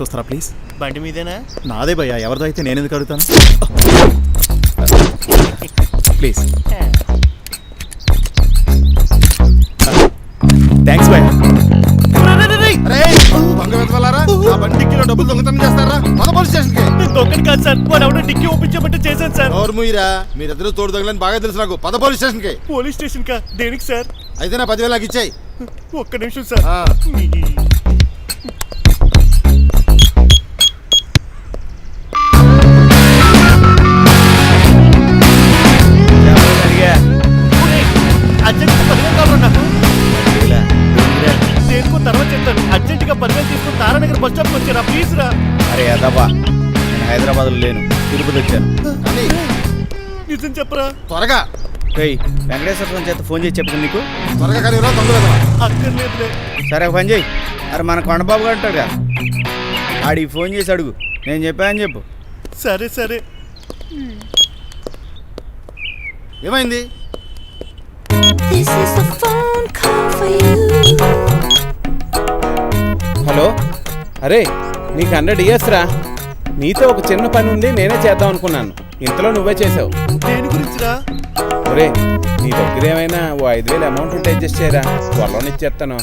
చూస్తారా ప్లీజ్? బండి మీదేనా? నాదే భయ్యా, ఎవరిదో అయితే నేను ఎందుకు అడుగుతాను? ప్లీజ్. థ్యాంక్స్ భయ్యా. బండికిలో డబ్బులు దొంగతనం చేస్తారా? మన పోలీస్ స్టేషన్ కి. దొంగని కాదు సార్, వాడు ఎవడో డిక్కి ఒప్పించబట్టి చేశాను సార్. ఎవరు మీరా? మీరిద్దరు తోడు తగలని బాగా తెలుసు నాకు. పద పోలీస్ స్టేషన్ కి. పోలీస్ స్టేషన్ కా? దేనికి సార్? అయితే నా 10,000 నాకు ఇచ్చాయి. ఒక్క నిమిషం సార్. అర్జెంట్గా 10,000 కావాలి నాకు. దేనికో తర్వాత చెప్తాను. అర్జెంట్గా 10,000 తీసుకుని తారానగర్ బస్ స్టాప్కి వచ్చారా ప్లీజ్ రా. అరే అదబ్బా, నేను హైదరాబాద్లో లేను, తిరుపతి వచ్చాను. కానీ నిజం చెప్పరా? త్వరగా వెంకటేశ్వర స్వామి చేత ఫోన్ చేసి చెప్తాను నీకు. త్వరగా కానీ దొంగ. అక్కర్లేదులే. సరే ఒక పని చేయి, అరే మన కొండబాబు గారు ఉంటాడు కదా, ఆడికి ఫోన్ చేసి అడుగు, నేను చెప్పానని చెప్పు. సరే సరే. ఏమైంది? This is a phone call for you. Hello, అరే నీకు 100 years రా. నీతో ఒక చిన్న పని ఉంది, నేనే చేద్దాం అనుకున్నాను, ఇంతలో నువ్వే చేసావు. దేని గురించిరా? ఒరే నీ దగ్గర ఏమైనా ఓ 5,000 అమౌంట్ ఉంటే అడ్జస్ట్ చేయరా, త్వరలోనే ఇచ్చేస్తాను.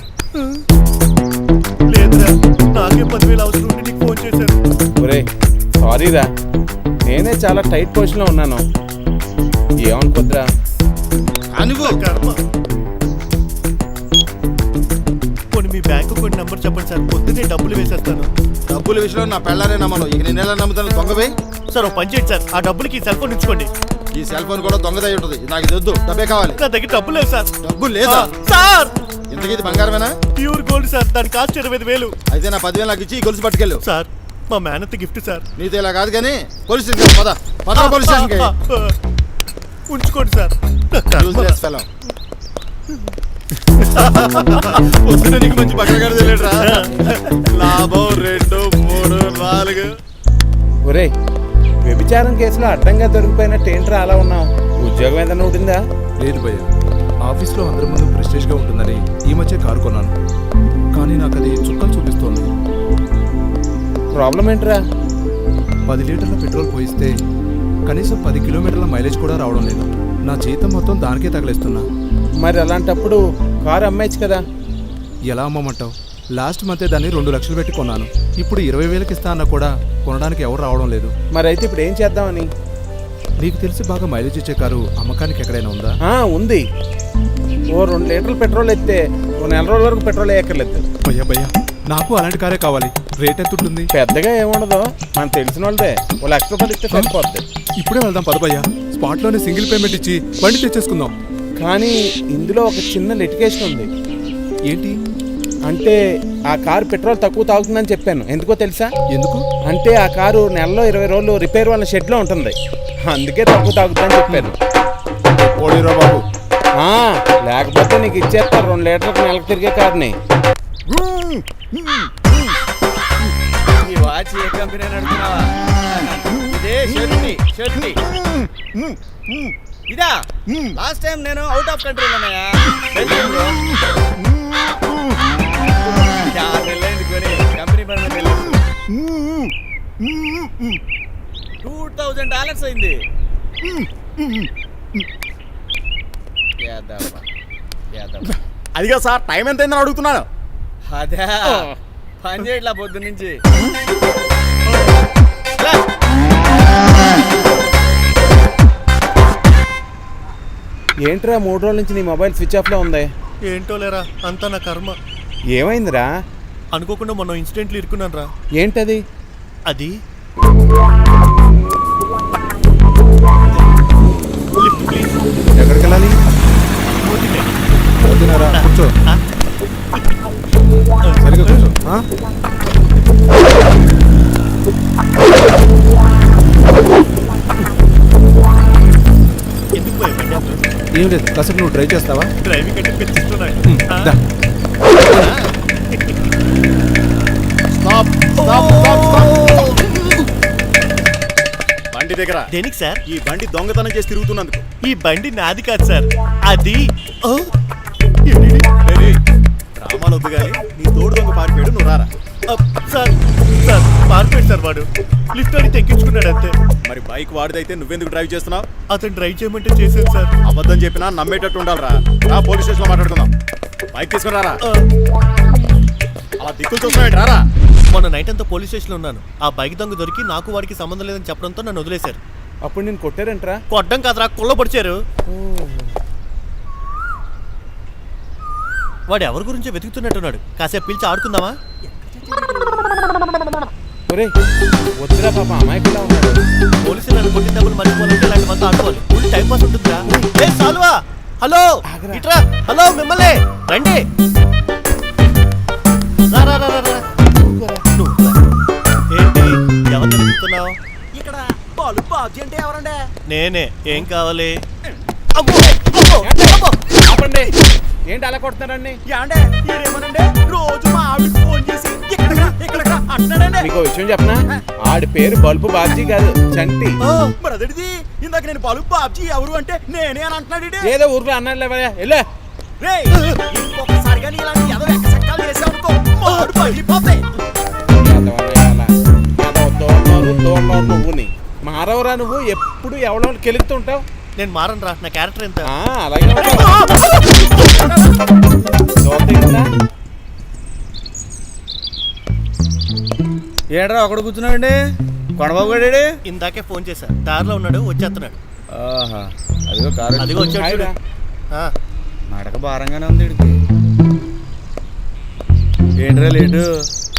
లేదురా, నాకే 10,000 అవసరం ఉంటే నీకు ఫోన్ చేశాను. ఒరే సారీరా, నేనే చాలా టైట్ పొజిషన్లో ఉన్నాను, ఏమనుకోద్దురా. కర్మ. పోనీ మీ బ్యాంకు కొన్ని నెంబర్ చెప్పండి సార్, పొద్దునే డబ్బులు వేసేస్తాను. డబ్బుల విషయంలో నా పెళ్ళారే నమ్మను. ఇక నేను ఎలా నమ్ముతాను? దొంగవే. సార్ ఓ పని చేయండి సార్, ఆ డబ్బులకి ఈ సెల్ ఫోన్ ఉంచుకోండి. ఈ సెల్ ఫోన్ కూడా దొంగదై ఉంటుంది. నాకు ఇది వద్దు, డబ్బే కావాలి. నా దగ్గర డబ్బులు లేవు సార్. డబ్బులు లేదా? సార్ ఇంతకీ ఇది బంగారమేనా? ప్యూర్ గోల్డ్ సార్, దాని కాస్ట్ 25,000. అయితే నా 10,000 నాకు ఇచ్చి ఈ గొలుసు పట్టుకెళ్ళు. సార్ మా మేనత్ గిఫ్ట్ సార్. నీతో ఇలా కాదు కానీ పోలీస్ స్టేషన్ పద. పద పోలీస్ స్టేషన్ కి. ఉంచుకోండి సార్. Useless fellow. పొద్దున నీకు మంచి బట్టగారు తెలియట్రా. లాభం 2, 3, 4. ఒరే వ్యభిచారం కేసులో అడ్డంగా దొరికిపోయినట్టు ఏంట్రా అలా ఉన్నావు? ఉద్యోగం ఏదైనా ఉంటుందా? లేదు భయ్య, ఆఫీస్లో అందరి ముందు ప్రెస్టేజ్గా ఉంటుందని ఈ మధ్య కారు కొన్నాను, కానీ నాకు అది చుక్కలు చూపిస్తోంది. ప్రాబ్లం ఏంట్రా? 10 లీటర్ల పెట్రోల్ పోయిస్తే కనీసం 10 కిలోమీటర్ల మైలేజ్ కూడా రావడం లేదు. నా జీతం మొత్తం దానికే తగిలిస్తున్నా. మరి అలాంటప్పుడు కారు అమ్మేచ్చు కదా. ఎలా అమ్మమంటావు? లాస్ట్ మంతే దాన్ని 2 లక్షలు పెట్టి కొన్నాను. ఇప్పుడు 20,000కి ఇస్తా అన్నా కూడా కొనడానికి ఎవరు రావడం లేదు. మరి అయితే ఇప్పుడు ఏం చేద్దామని? నీకు తెలిసి బాగా మైలేజ్ ఇచ్చే కారు అమ్మకానికి ఎక్కడైనా ఉందా? ఉంది. ఓ 2 లీటర్లు పెట్రోల్ ఎత్తే ఓ 4 రోజుల వరకు పెట్రోల్ వేయక్కర్లేదు. భయ్యా నాకు అలాంటి కారే కావాలి. రేట్ ఎంత ఉంటుంది? పెద్దగా ఏముండదు, మనకు తెలిసిన వాళ్ళదే. ఓ 1,00,000 రూపాయలు ఇస్తే సరిపోద్ది. ఇప్పుడే వెళ్దాం పద భయ్యా. స్పాట్లోనే సింగిల్ పేమెంట్ ఇచ్చి బండి తెచ్చేసుకుందాం. కానీ ఇందులో ఒక చిన్న లిటిగేషన్ ఉంది. ఏంటి? అంటే ఆ కారు పెట్రోల్ తక్కువ తాగుతుందని చెప్పాను, ఎందుకో తెలుసా? ఎందుకు? అంటే ఆ కారు నెలలో 20 రోజులు రిపేర్ వాళ్ళ షెడ్లో ఉంటుంది, అందుకే తక్కువ తాగుతుందని చెప్పాను. ఓడిరో బాబు. లేకపోతే నీకు ఇచ్చేస్తారు 2 లీటర్లకు నెలకు తిరిగే కారుని. ఈ వాచ్ ఏ కంపెనీ నడుపుతున్నావా? ఇదే షర్టీ. ఇదా లాస్ట్ టైం నేను అవుట్ ఆఫ్ కంట్రీలో ఉన్నాయా? 6 కంపెనీ పని $2,000 అయింది. అదిగా సార్, టైం ఎంత అయిందని అడుగుతున్నాను. అదే పని చేయట్లా పొద్దు నుంచి. ఏంట్రా 3 రోజుల నుంచి నీ మొబైల్ స్విచ్ ఆఫ్లో ఉంది? ఏంటో లేరా, అంతా నా కర్మ. ఏమైందిరా? అనుకోకుండా మొన్న ఇన్సిడెంట్లు ఇరుకున్నాను రా. ఏంటది? అది లిఫ్ట్ ప్లీజ్. ఎక్కడికి వెళ్ళాలి? వద్దునారా, కూర్చో. సరిగ్గా కూర్చో. ఎందుకు పోయా? ఏం లేదు, కాసేపు నువ్వు డ్రైవ్ చేస్తావా? డ్రైవింగ్ అంటే పెంచిస్తున్నాయి. బండి దగ్గర. దేనికి సార్? ఈ బండి దొంగతనం చేసి తిరుగుతున్నందుకు. ఈ బండి నాది కాదు సార్, అది రామాలొద్దు గాని నీ తోడు దొంగ పారిపోయాడు, నువ్వు రారా. సార్ సార్ పారిపోయాడు సార్ వాడు. లిఫ్ట్ అడిగితే ఎక్కించుకున్నాడు అంతే. మరి బైక్ వాడిదైతే నువ్వెందుకు డ్రైవ్ చేస్తున్నావు? అతను డ్రైవ్ చేయమంటే చేశాను సార్. అబద్ధం చెప్పినా నమ్మేటట్టు ఉండాలిరా. రా పోలీస్ స్టేషన్ లో మాట్లాడుకుందాం. బైక్ తీసుకుని రారా. అలా దిక్కులు చూస్తున్నాడు రారా. మొన్న నైట్ అంతా పోలీస్ స్టేషన్లో ఉన్నాను. ఆ బైక్ దొంగ దొరికి నాకు వాడికి సంబంధం లేదని చెప్పడంతో నన్ను వదిలేశారు. అప్పుడు నేను కొట్టారంట్రా? కొట్టడం కాదురా, కుళ్ళ పొడిచారు. వాడు ఎవరి గురించో వెతుకుతున్నట్టున్నాడు. కాసేపు పిలిచి ఆడుకుందామా? ఒరే వద్దురా పాప, అమాయకులా ఉన్నాడు. పోలీసులు నన్ను కొట్టిన డబ్బులు మర్చిపోవాలంటే ఇలాంటి మంది ఆడుకోవాలి. ఫుల్ టైం పాస్ ఉంటుందిరా. ఏ సాల్వా, హలో ఇట్రా. హలో మిమ్మల్ని రండి. రా రా రా రా. నువ్వు రా. ఏంటి ఎవరిని వెతుకుతున్నావు? ఇక్కడ బాలు బాబ్జీ అంటే ఎవరండి? నేనే. ఏం కావాలి? ఆపండి. ఏంటి అలా కొడుతున్నారండి? యాండే ఈడేమనండి రోజు మా ఆవిడకి ఫోన్ చేసి ఇక్కడ అంటున్నాడండి. మీకు విషయం చెప్పనా? ఆడి పేరు బల్బు బాబ్జీ కాదు, చంటి. బ్రదర్ది ఇందాక నేను బాలు బాబ్జీ ఎవరు అంటే నేనే అని అంటున్నాడు. ఏదో ఊర్లో అన్నాడు లేవయ్యా, వెళ్ళా. ఇంకొకసారిగా ఇలాంటి ఏదో ఎక్కసెక్కాలు చేసావనుకో మాడు పగిలిపోతాయి. నువ్వుని మారవరా, నువ్వు ఎప్పుడు ఎవరో కెలుగుతుంటావు. నేను మారనురా, నా క్యారెక్టర్ ఎంత. అలాగే ఏడ్రా ఒకడు కూర్చున్నాడండి? కొండబాబు గాడే ఇందాకే ఫోన్ చేశా, దారిలో ఉన్నాడు, వచ్చేస్తున్నాడు. ఆహా, అదిగో కారు. అదిగో వచ్చాడు చూడు. నడక భారంగానే ఉంది వీడికి. ఏంట్రా లేటు?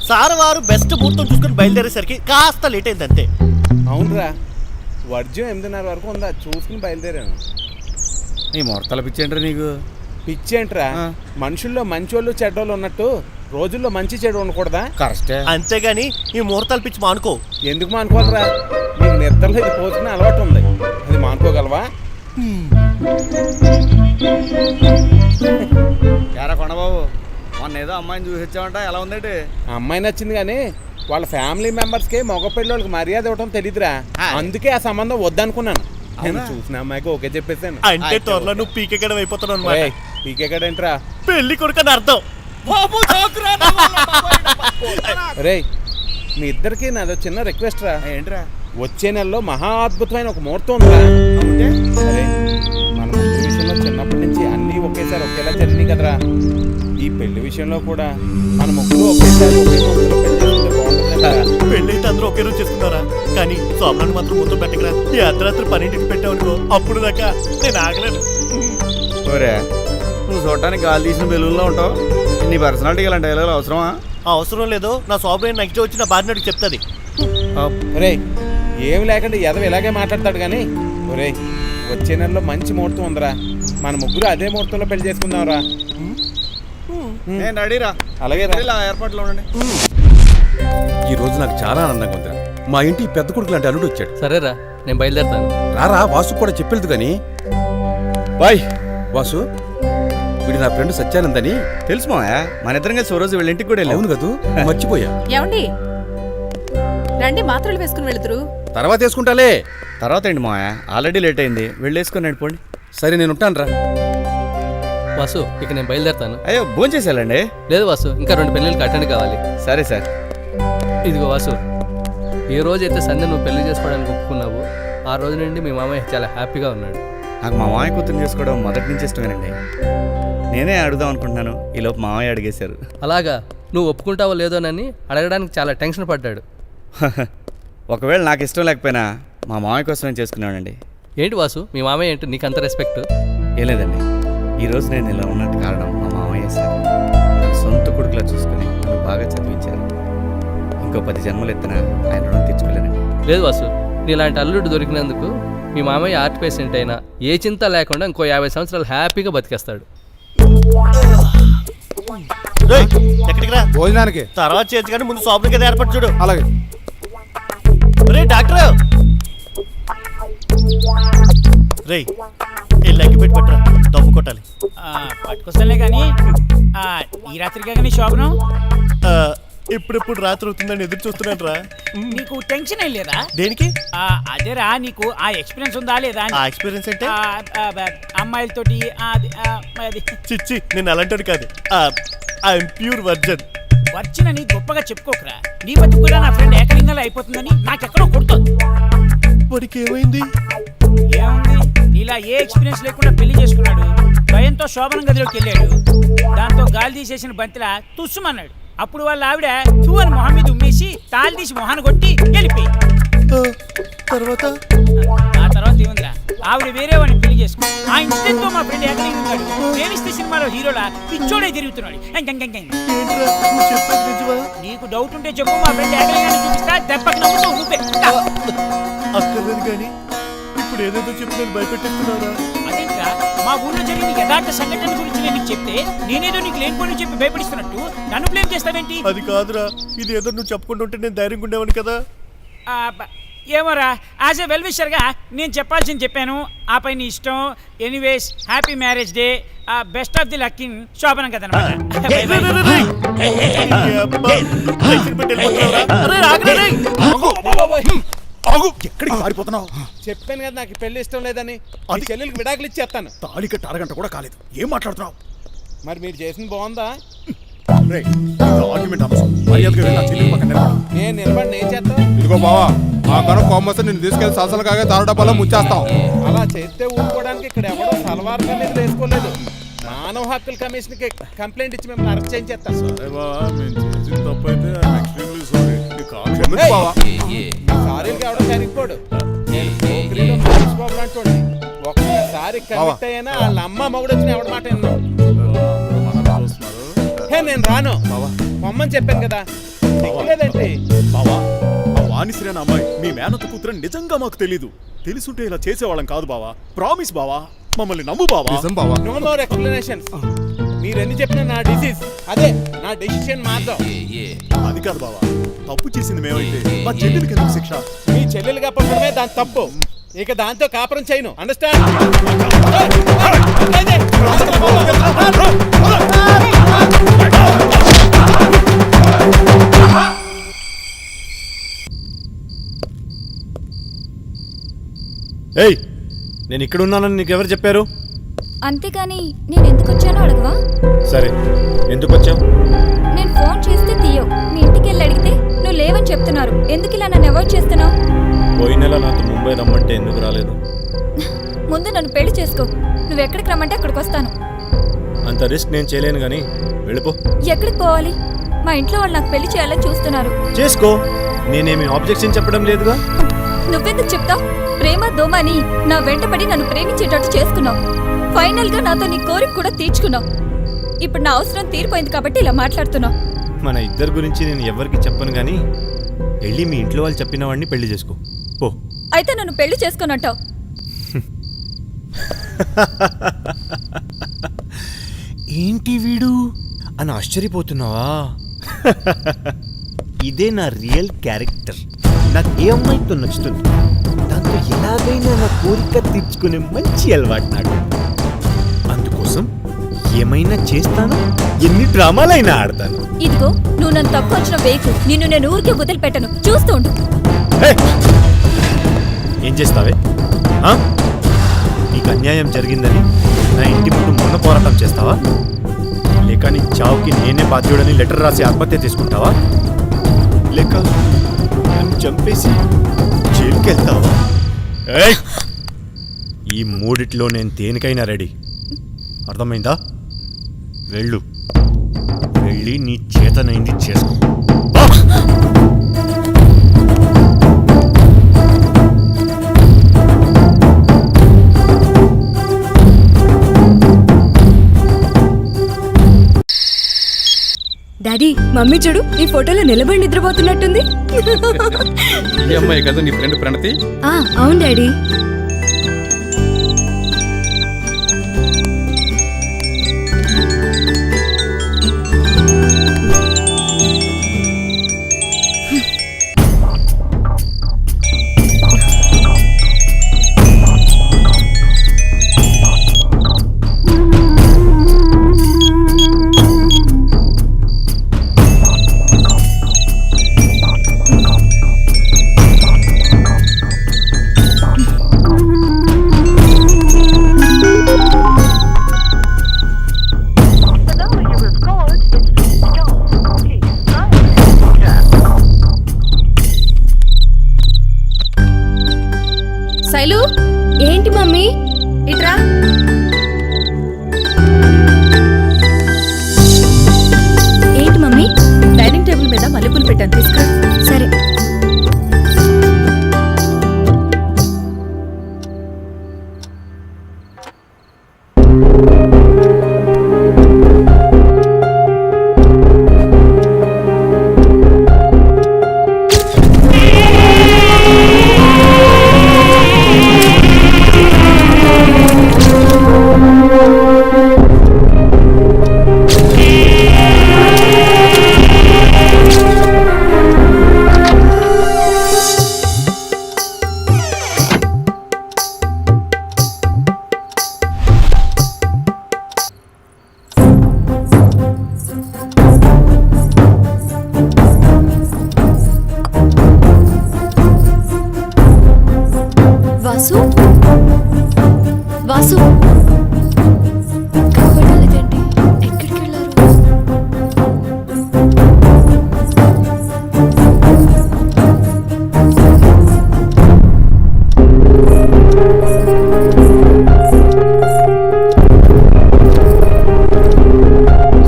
సార్ వారు బెస్ట్ ముహూర్తం చూసుకుని బయలుదేరేసరికి కాస్త లేట్ అయింది అంతే. అవునరా, వర్జం 8:30 వరకు ఉందా, చూసుకుని బయలుదేరాను. నీ ముహూర్తాలు పిచ్చేంట్రా నీకు? పిచ్చేంట్రా? మనుషుల్లో మంచోళ్ళు చెడ్డోళ్ళు ఉన్నట్టు రోజుల్లో మంచి చెడు ఉండకూడదా? కరెక్టే. అంతేగాని ఈ ముహూర్తాలు పిచ్చి మానుకో. ఎందుకు మానుకోవాలరా? నీకు నిద్రలో ఇది పోసుకునే అలవాటు ఉంది, అది మానుకోగలవా? యారా కొండబాబు, మొన్న ఏదో అమ్మాయిని చూసి వచ్చావంట, ఎలా ఉందంటే? ఆ అమ్మాయి నచ్చింది కానీ వాళ్ళ ఫ్యామిలీ మెంబర్స్కి మగ పిల్లలకి మర్యాద ఇవ్వటం తెలీదురా. అందుకే ఆ సంబంధం వద్దనుకున్నాను. నేను చూసిన అమ్మాయికి ఓకే చెప్పేసాను. అంటే త్వరలో నువ్వు పీకెక్కడం అయిపోతున్నావు అన్నమాట. పీకేకడేంట్రా? పెళ్లి కొడుకని అర్థం. రే, మీ ఇద్దరికి నాదో చిన్న రిక్వెస్ట్ రా. ఏంట్రా? వచ్చే నెలలో మహా అద్భుతమైన ఒక ముహూర్తం ఉందా? సరే, మన ముగ్గురు విషయంలో చిన్నప్పటి నుంచి అన్నీ ఒకేసారి ఒకేలా జరిగినాయి కదరా. ఈ పెళ్లి విషయంలో కూడా మన ముగ్గురు ఒకేసారి ఒకే ముహూర్తంలో పెళ్లి చేసుకుంటే బాగుంటుందా? పెళ్లి అయితే అందరూ ఒకే రోజు చేసుకున్నారా, కానీ సోమనాన్ని మాత్రం ముందు పెట్టకరా. ఈ అర్ధరాత్రి 12కి పెట్టావనుకో, అప్పుడు దాకా నేను ఆగలేను. ఓరే, నువ్వు చూడటానికి గాలి తీసిన బెలూన్లో ఉంటావు. నీ పర్సనాలిటీ ఇలాంటి డైలాగులు అవసరమా? అవసరం లేదో నా సోమనాన్ని నెక్స్ట్ వచ్చి నా భార్యకి చెప్తుంది. ఒరే, ఏమి లేకుండా ఎదవ ఇలాగే మాట్లాడతాడు కానీ. ఒరే, వచ్చే నెలలో మంచి ముహూర్తం ఉందిరా, మన ముగ్గురు అదే ముహూర్తంలో పెళ్లి చేసుకుందాంరా. నేను రెడీరా. అలాగే ఇలా ఏర్పాట్లో ఉండండి. ఈ రోజు నాకు చాలా ఆనందంగా ఉందిరా. మా ఇంటి పెద్ద కొడుకు లాంటి అల్లుడు వచ్చాడు. సరేరా, నేను బయలుదేరుతాను. రారా, వాసు కూడా చెప్పలేదు కానీ. బాయ్ వాసు, వీడు నా ఫ్రెండ్ సత్యానందని. తెలుసు మాయా, మన ఇద్దరం కలిసి ఓ రోజు వీళ్ళ ఇంటికి కూడా వెళ్ళాం. అవును కదూ, మర్చిపోయా. ఏమండి, రండి మాత్రలు వేసుకుని వెళుతురు. తర్వాత వేసుకుంటాలే. తర్వాత ఏంటి మాయా, ఆల్రెడీ లేట్ అయింది, వెళ్ళేసుకొని నడిపోండి. సరే, నేను ఉంటాను రా. వాసు, ఇక నేను బయలుదేరుతాను. అయ్యో, భోంచేసేయాలండి. లేదు వాసు, ఇంకా 2 పెళ్ళిళ్ళకి అటెండ్ కావాలి. సరే సార్. ఇదిగో వాసు, ఏ రోజైతే సంధ్య నువ్వు పెళ్లి చేసుకోవడానికి ఒప్పుకున్నావు, ఆ రోజు నుండి మీ మామయ్య చాలా హ్యాపీగా ఉన్నాడు. నాకు మా మామయ్య కూతురు చేసుకోవడం మొదటి నుంచి ఇష్టమేనండి. నేనే అడుగుదాం అనుకుంటున్నాను, ఈలోపు మామయ్య అడిగేశారు. అలాగా, నువ్వు ఒప్పుకుంటావో లేదోనని అడగడానికి చాలా టెన్షన్ పడ్డాడు. ఒకవేళ నాకు ఇష్టం లేకపోయినా మా మామయ్య కోసమే చేసుకున్నానండి. ఏంటి వాసు, మీ మామయ్య ఏంటి నీకు అంత రెస్పెక్ట్? ఏం లేదండి, ఈరోజు నేను ఇలా ఉన్నట్టు కారణం మా మామయ్య సార్. తన సొంత కొడుకులా చూసుకుని నన్ను బాగా చదివించారు. ఇంకో 10 జన్మలు ఎత్తిన ఆయన రుణం తీర్చుకోలేనండి. లేదు వాసు, నీలాంటి అల్లుడు దొరికినందుకు మీ మామయ్య ఆర్ట్ పేషెంట్ అయినా ఏ చింత లేకుండా ఇంకో 50 సంవత్సరాలు హ్యాపీగా బతికేస్తాడు. ఎక్కడికి రా? భోజనానికి. తర్వాత చేయొచ్చు కానీ ముందు సోమనికి కదా ఏర్పాటు చూడు. అలాగే. రే డాక్టర్, రే వెళ్ళి అగ్గి పెట్టి పట్టరా, దమ్ము కొట్టాలి. పట్టుకొస్తానులే కానీ ఈ రాత్రికే కానీ శోభనం. ఇప్పుడెప్పుడు రాత్రి అవుతుందని ఎదురు చూస్తున్నాను రా. నీకు టెన్షన్ ఏం లేదా? దేనికి? అదేరా, నీకు ఆ ఎక్స్పీరియన్స్ ఉందా లేదా? ఆ ఎక్స్పీరియన్స్ అంటే అమ్మాయిలతోటి అది చిచ్చి, నేను అలాంటి కాదు. I'm pure version. వర్చినని గొప్పగా చెప్పుకోకరా. నీ బతుకు కూడా నా ఫ్రెండ్ ఏకలింగంలో అయిపోతుందని నాకెక్కడో కొడుతుంది. వాడికి ఏమైంది? ఏముంది, నీలా ఏ ఎక్స్పీరియన్స్ లేకుండా పెళ్లి చేసుకున్నాడు. భయంతో శోభనం గదిలోకి వెళ్ళాడు. దాంతో గాలి తీసేసిన బంతిలా తుస్సుమన్నాడు. అప్పుడు వాళ్ళ ఆవిడ తూ అని మొహం మీద ఉమ్మేసి తాళి తీసి మొహాన్ని కొట్టి వెళ్ళిపోయి. తర్వాత ఆ తర్వాత ఏముందిరా, ఆవిడ వేరే వాడిని పెళ్లి చేసుకుని ఆ ఇన్సిడెంట్ తో మా ఫ్రెండ్ ఏకలింగాడు ప్రేమిస్తే సినిమాలో హీరోలా పిచ్చోడే తిరుగుతున్నాడు. ఏంట్రా నువ్వు చెప్పేది నిజమా? నీకు డౌట్ ఉంటే చెప్పు, మా ఫ్రెండ్ ఏకలింగాన్ని చూపిస్తా. దెబ్బకి నవ్వుతూ నువ్వే. అక్కర్లేదు కానీ ఇప్పుడు ఏదేదో చెప్పి నేను భయపెట్టిస్తున్నారా? అదేంట్రా, మా ఊళ్ళో జరిగిన యథార్థ సంఘటన గురించి నేను నీకు చెప్తే నేనేదో నీకు లేనిపోయి చెప్పి భయపడిస్తున్నట్టు నన్ను బ్లేమ్ చేస్తావేంటి? అది కాదురా, ఇది ఏదో నువ్వు చెప్పుకుంటూ ఉంటే నేను ధైర్యంగా ఉండేవాని కదా. ఏమోరా, యాజ్ ఎ వెల్ విషర్గా నేను చెప్పాల్సింది చెప్పాను. ఆపై నీ ఇష్టం. Anyways, happy marriage day. Best of the luck in శోభనం కదా. ఎక్కడికి పారిపోతున్నావు? చెప్పాను కదా నాకు పెళ్లి ఇష్టం లేదని. అది చెల్లెలకి విడాకులు ఇచ్చేస్తాను. తాళి కట్టి అరగంట కూడా కాలేదు, ఏం మాట్లాడుతున్నావు? మరి మీరు చేసింది బాగుందా? ఆర్గ్యుమెంట్ అవసరం. మర్యాదగా వెళ్ళి నా చెల్లెలి పక్కన నిలబడు. నేను నిలబడి ఏం చేస్తాను? ఇదిగో బావా, ఆ కనుక కోమస్తే నిన్ను తీసుకెళ్లి సలసలు కాగా తార డబ్బాలో ముంచేస్తాం. అలా చేస్తే ఊరుకోవడానికి ఇక్కడ ఎవడో సల్వార్ కమీజ్ వేసుకోలేదు. మానవ హక్కుల కమిషన్ కి కంప్లైంట్ ఇచ్చి మిమ్మల్ని అరెస్ట్ చేయించేస్తాను. సారీలకి ఎవడో కరిగిపోడు. నేను పోకిరిలో మహేష్ బాబు లాంటి ఒక్కసారి కమిట్ అయ్యానా వాళ్ళ అమ్మ మొగుడు వచ్చిన ఎవడ మాట విన్నావు? నేను రాను పొమ్మని చెప్పాను కదా. లేదంటే బావా, ఆ వాణిశ్రీ అనే అమ్మాయి మీ మేనత్త కూతురు నిజంగా మాకు తెలీదు. తెలుసుంటే ఇలా చేసేవాళ్ళం కాదు బావా. ప్రామిస్ బావా, మమ్మల్ని నమ్ము బావా. నిజం బావా. No more explanations. మీరెన్ని చెప్పినా నా డిసీజ్ అదే. నా డెసిషన్ మాత్రం అది కాదు బావా, తప్పు చేసింది మేమైతే మా చెల్లెలికి ఎందుకు శిక్ష? మీ చెల్లెలుగా పుట్టడమే దాని తప్పు. ఇక దాంతో కాపురం చేయను. అండర్స్టాండ్? ఏయ్, నేను ఇక్కడ ఉన్నానని నీకు ఎవరు చెప్పారు? అంతేగాని నేను ఎందుకు వచ్చానో అడగవా? సరే, ఎందుకు వచ్చావు? నేను ఫోన్ చేస్తే తీయవు. మీ ఇంటికి వెళ్ళి అడిగితే నువ్వు లేవని చెప్తున్నారు. ఎందుకు ఇలా నన్ను అవాయిడ్ చేస్తున్నావు? పోయిన నెల నాతో ముంబై రమ్మంటే ఎందుకు రాలేదు? ముందు నన్ను పెళ్లి చేసుకో. నువ్వు ఎక్కడికి రమ్మంటే అక్కడికి వస్తాను. అంత రిస్క్ నేను చేయలేను కానీ వెళ్ళిపో. ఎక్కడికి పోవాలి? మా ఇంట్లో వాళ్ళు నాకు పెళ్లి చేయాలని చూస్తున్నారు. చేసుకో, నేనేమి ఆబ్జెక్షన్ చెప్పడం లేదుగా. నువ్వెందుకు చెప్తావు? ప్రేమ దోమని నా వెంటపడి నన్ను ప్రేమించేటట్టు చేసుకున్నావు. ఫైనల్ గా నాతో నీ కోరిక కూడా తీర్చుకున్నావు. ఇప్పుడు నా అవసరం తీరిపోయింది కాబట్టి ఇలా మాట్లాడుతున్నావు. మన ఇద్దరి గురించి నేను ఎవరికి చెప్పను కానీ వెళ్ళి మీ ఇంట్లో వాళ్ళు చెప్పిన వాడిని పెళ్లి చేసుకో పో. అయితే నన్ను పెళ్లి చేసుకోనంటావు? ఏంటి వీడు అని ఆశ్చర్యపోతున్నావా? ఇదే నా రియల్ క్యారెక్టర్. నాకు ఏ అమ్మాయితో నచ్చుతుంది, దాంతో ఎలాగైనా నా కోరిక తీర్చుకునే మంచి అలవాటు నాకు. అందుకోసం ఏమైనా చేస్తాను, ఎన్ని డ్రామాలైనా ఆడతాను. ఇదిగో, నువ్వు నన్ను తక్కువ వచ్చిన వేకు. నిన్ను నేను ఊరికే వదిలిపెట్టను. చూస్తూ ఉండు. ఏం చేస్తావే? నీకు అన్యాయం జరిగిందని నా ఇంటి ముందు మొన్న పోరాటం చేస్తావా? లేక నీ చావుకి నేనే బాధ్యుడని లెటర్ రాసి ఆత్మహత్య చేసుకుంటావా? లేక నన్ను చంపేసి జైలుకి వెళ్తావా? ఈ మూడిట్లో నేను దేనికైనా రెడీ. అర్థమైందా? వెళ్ళు, వెళ్ళి నీ చేతనైంది చేసుకో. డాడీ, మమ్మీ చూడు, ఈ ఫోటోలో నిలబడి నిద్రపోతున్నట్టుంది. ఈ అమ్మాయి కదా నీ ఫ్రెండ్ ప్రణతి? అవును డాడీ. వాసు వాసు కనపడలేదండి. ఎక్కడికి వెళ్ళారు?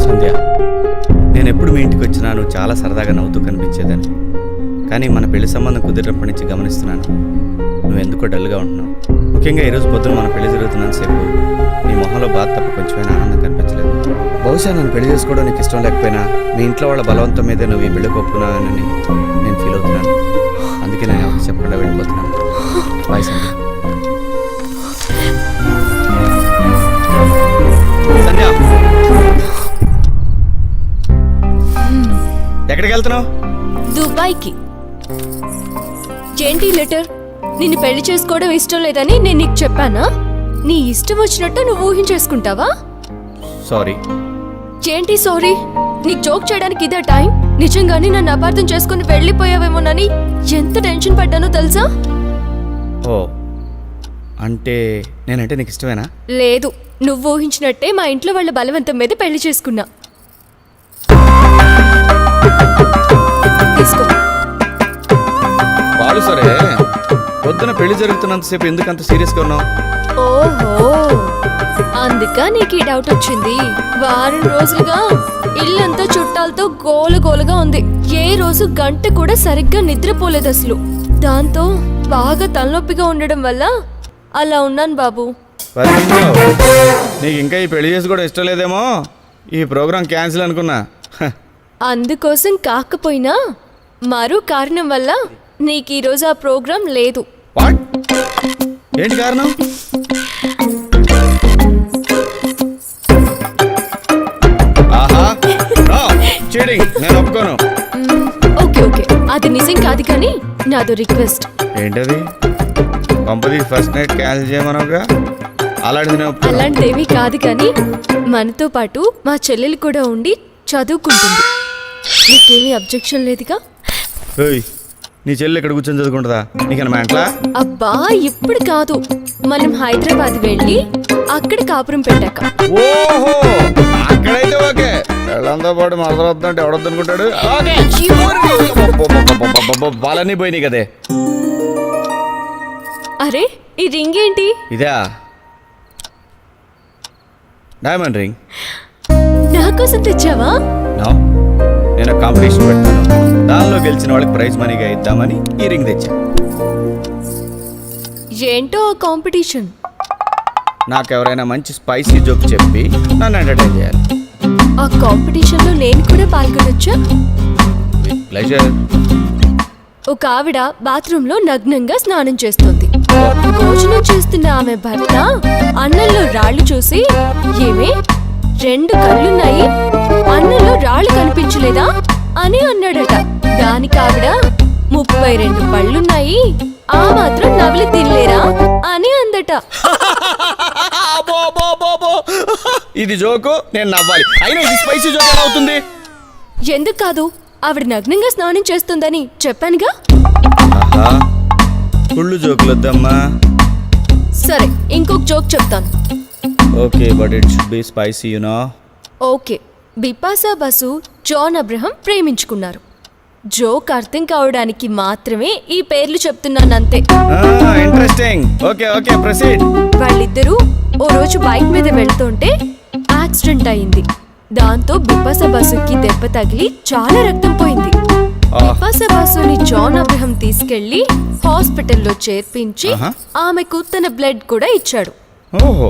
సంధ్య, నేను ఎప్పుడు మీ ఇంటికి వచ్చినా నువ్వు చాలా సరదాగా నవ్వుతూ కనిపించేదని. కానీ మన పెళ్లి సంబంధం కుదిరినప్పటి నుంచి గమనిస్తున్నాను, నువ్వు ఎందుకో డల్గా ఉంటున్నావు. ముఖ్యంగా ఈరోజు పొద్దున మన పెళ్లి జరుగుతున్నంతసేపు నీ మొహంలో బాధ తప్ప కొంచెమైనా ఆనందం కనిపించలేదు. బహుశా నన్ను పెళ్లి చేసుకోవడం నీకు ఇష్టం లేకపోయినా మీ ఇంట్లో వాళ్ళ బలవంతం మీదే నువ్వు ఈ పెళ్లికి ఒప్పుకున్నానని నేను ఫీల్ అవుతున్నాను. అందుకే నేను ఎవరికి చెప్పకుండా వెళ్ళిపోతున్నాను. బాయ్ సంధ్య. సంధ్య, ఎక్కడికి వెళ్తున్నావు? దుబాయ్కి. ఏంటి లెటర్? నిన్ను పెళ్లి చేసుకోవడం ఇష్టం లేదని నేను నీకు చెప్పానా? నీ ఇష్టం వచ్చినట్టు నువ్వు ఊహించేసుకుంటావా? సారీ. ఏంటి సారీ? నీకు జోక్ చేయడానికి ఇదే టైం? నిజంగానే నన్ను అపార్థం చేసుకుని వెళ్ళిపోయావేమోనని ఎంత టెన్షన్ పడ్డానో తెలుసా? ఓ, అంటే నేనంటే నీకు ఇష్టమేనా? లేదు, నువ్వు ఊహించినట్టే మా ఇంట్లో వాళ్ళ బలవంతం మీద పెళ్లి చేసుకున్నా. తీసుకో. పాలు సరే, పొద్దున పెళ్లి జరుగుతున్నంతసేపు ఎందుకు అంత సీరియస్గా ఉన్నావు? ఓహో, అందుక నీకు ఈ డౌట్ వచ్చింది. వారం రోజులుగా ఇల్లంతా చుట్టాలతో గోలగోలగా ఉంది. ఏ రోజు గంట కూడా సరిగ్గా నిద్రపోలేదు అసలు. దాంతో బాగా తలనొప్పిగా ఉండడం వల్ల అలా ఉన్నాను బాబు. నీకు ఇంకా ఈ పెళ్లి చేసి కూడా ఇష్టం లేదేమో, ఈ ప్రోగ్రాం క్యాన్సిల్ అనుకున్నా. అందుకోసం కాకపోయినా మరో కారణం వల్ల నీకు ఈరోజు ఆ ప్రోగ్రాం లేదు. వాట్? ఏంటి కారణం? ఆహా, చీటింగ్, నేను ఒప్పుకోను. ఓకే ఓకే, అది నిజం కాదు కానీ నాదో రిక్వెస్ట్. ఏంటది? పంపది ఫస్ట్ నైట్ క్యాన్సిల్ చేయమనవుగా. అలాంటిదేమీ కాదు కానీ మనతో పాటు మా చెల్లెలు కూడా ఉండి చదువుకుంటుంది. నీకేమీ అబ్జెక్షన్ లేదుగా? నీ చెల్లి ఇక్కడ కూర్చొని చదువుకుంటుందా? నీకన్నా మెంట్లా? అబ్బా, ఇప్పుడు కాదు, మనం హైదరాబాద్ వెళ్ళి అక్కడ కాపురం పెట్టాక. ఓహో, అక్కడైతే ఓకే. వాళ్ళంతా పాటు మరదలొద్దంటే ఎవడొద్దు అనుకుంటాడు. వాళ్ళన్నీ పోయినాయి కదే. అరే, ఈ రింగ్ ఏంటి? ఇదా డైమండ్ రింగ్. నా కోసం తెచ్చావా? నో, నేను కాంపిటీషన్ పెడతాను, దానిలో గెలిచిన వాళ్ళకి ప్రైజ్ మనీగా ఇద్దామని ఈ రింగ్ తెచ్చా. ఏంటో ఆ కాంపిటీషన్? నాకెవరైనా మంచి స్పైసీ జోక్ చెప్పి నన్ను ఎంటర్టైన్ చేయాలి. ఆ కాంపిటీషన్ లో నేను కూడా పాల్గొనొచ్చా? With pleasure. ఒక ఆవిడ బాత్రూమ్ లో నగ్నంగా స్నానం చేస్తుంది. భోజనం చేస్తున్న ఆమె భర్త అన్నంలో రాళ్లు చూసి, ఏమే 2 కళ్ళున్నాయి, అన్నంలో రాళ్లు కనిపించలేదా అని అన్నాడట. దానికి ఆవిడ 32 పళ్ళున్నాయి, ఆ మాత్రం నవిలి తినలేరా అని అందట. ఇది జోకు, నేను నవ్వాలి. అయినా ఇది స్పైసీ జోక్ ఎలా అవుతుంది? ఎందుకు కాదు, ఆవిడ నగ్నంగా స్నానం చేస్తుందని చెప్పానుగా. కుళ్ళు జోకులు వద్దమ్మా. సరే, ఇంకొక జోక్ చెప్తాను. Okay, but it should be spicy, you know. Okay, Bipasha Basu John Abraham ప్రేమించుకున్నారు. జోక్ అర్థం కావడానికి మాత్రమే ఈ పేర్లు చెప్తున్నానంతే. ఇంట్రెస్టింగ్. Okay okay, proceed. వాళ్ళిద్దరూ ఓ రోజు బైక్ మీద వెళ్తుంటే యాక్సిడెంట్ అయింది. దాంతో బిపాసా బసుకి దెబ్బ తగిలి చాలా రక్తం పోయింది. బిపాసా బసుని జాన్ అబ్రహం తీసుకెళ్లి హాస్పిటల్లో చేర్పించి ఆమెకు తన బ్లడ్ కూడా ఇచ్చాడు. ఓహో.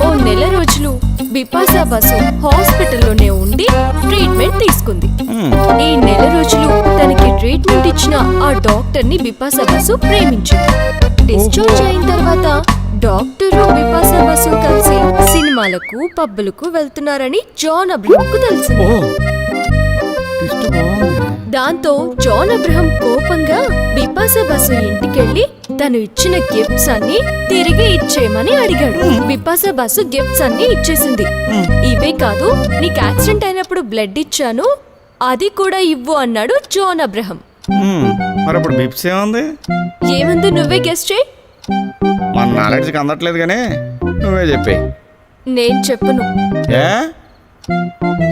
ఓ నెల రోజులు బిపాసా బసు హాస్పిటల్లోనే ఉండి ట్రీట్మెంట్ తీసుకుంది. ఈ నెల రోజులు తనకి ట్రీట్మెంట్ ఇచ్చిన ఆ డాక్టర్ ని బిపాసా బసు ప్రేమించింది. డిశ్చార్జ్ అయిన తర్వాత డాక్టరు బిపాసా బసు కలిసి సినిమాలకు పబ్బులకు వెళ్తున్నారని జాన్ అబ్రహం కు తెలిసింది. దాంతో జాన్ అబ్రహం కోపంగా బిపాసా బసు ఇంటికెళ్లి తను ఇచ్చిన గిఫ్ట్స్ అన్ని తిరిగి ఇచ్చేయమని అడిగాడు. బిపాసా బసు గిఫ్ట్స్ అన్ని ఇచ్చేసింది. ఇవే కాదు, నీకు యాక్సిడెంట్ అయినప్పుడు బ్లడ్ ఇచ్చాను, అది కూడా ఇవ్వు అన్నాడు జాన్ అబ్రహం. మరి అప్పుడు బిప్స్ ఏముంది? ఏముంది నువ్వే గెస్ట్ చేయి. మన నాలెడ్జ్కి అందట్లేదు కానీ నువ్వే చెప్పే. నేను చెప్పను. ఏ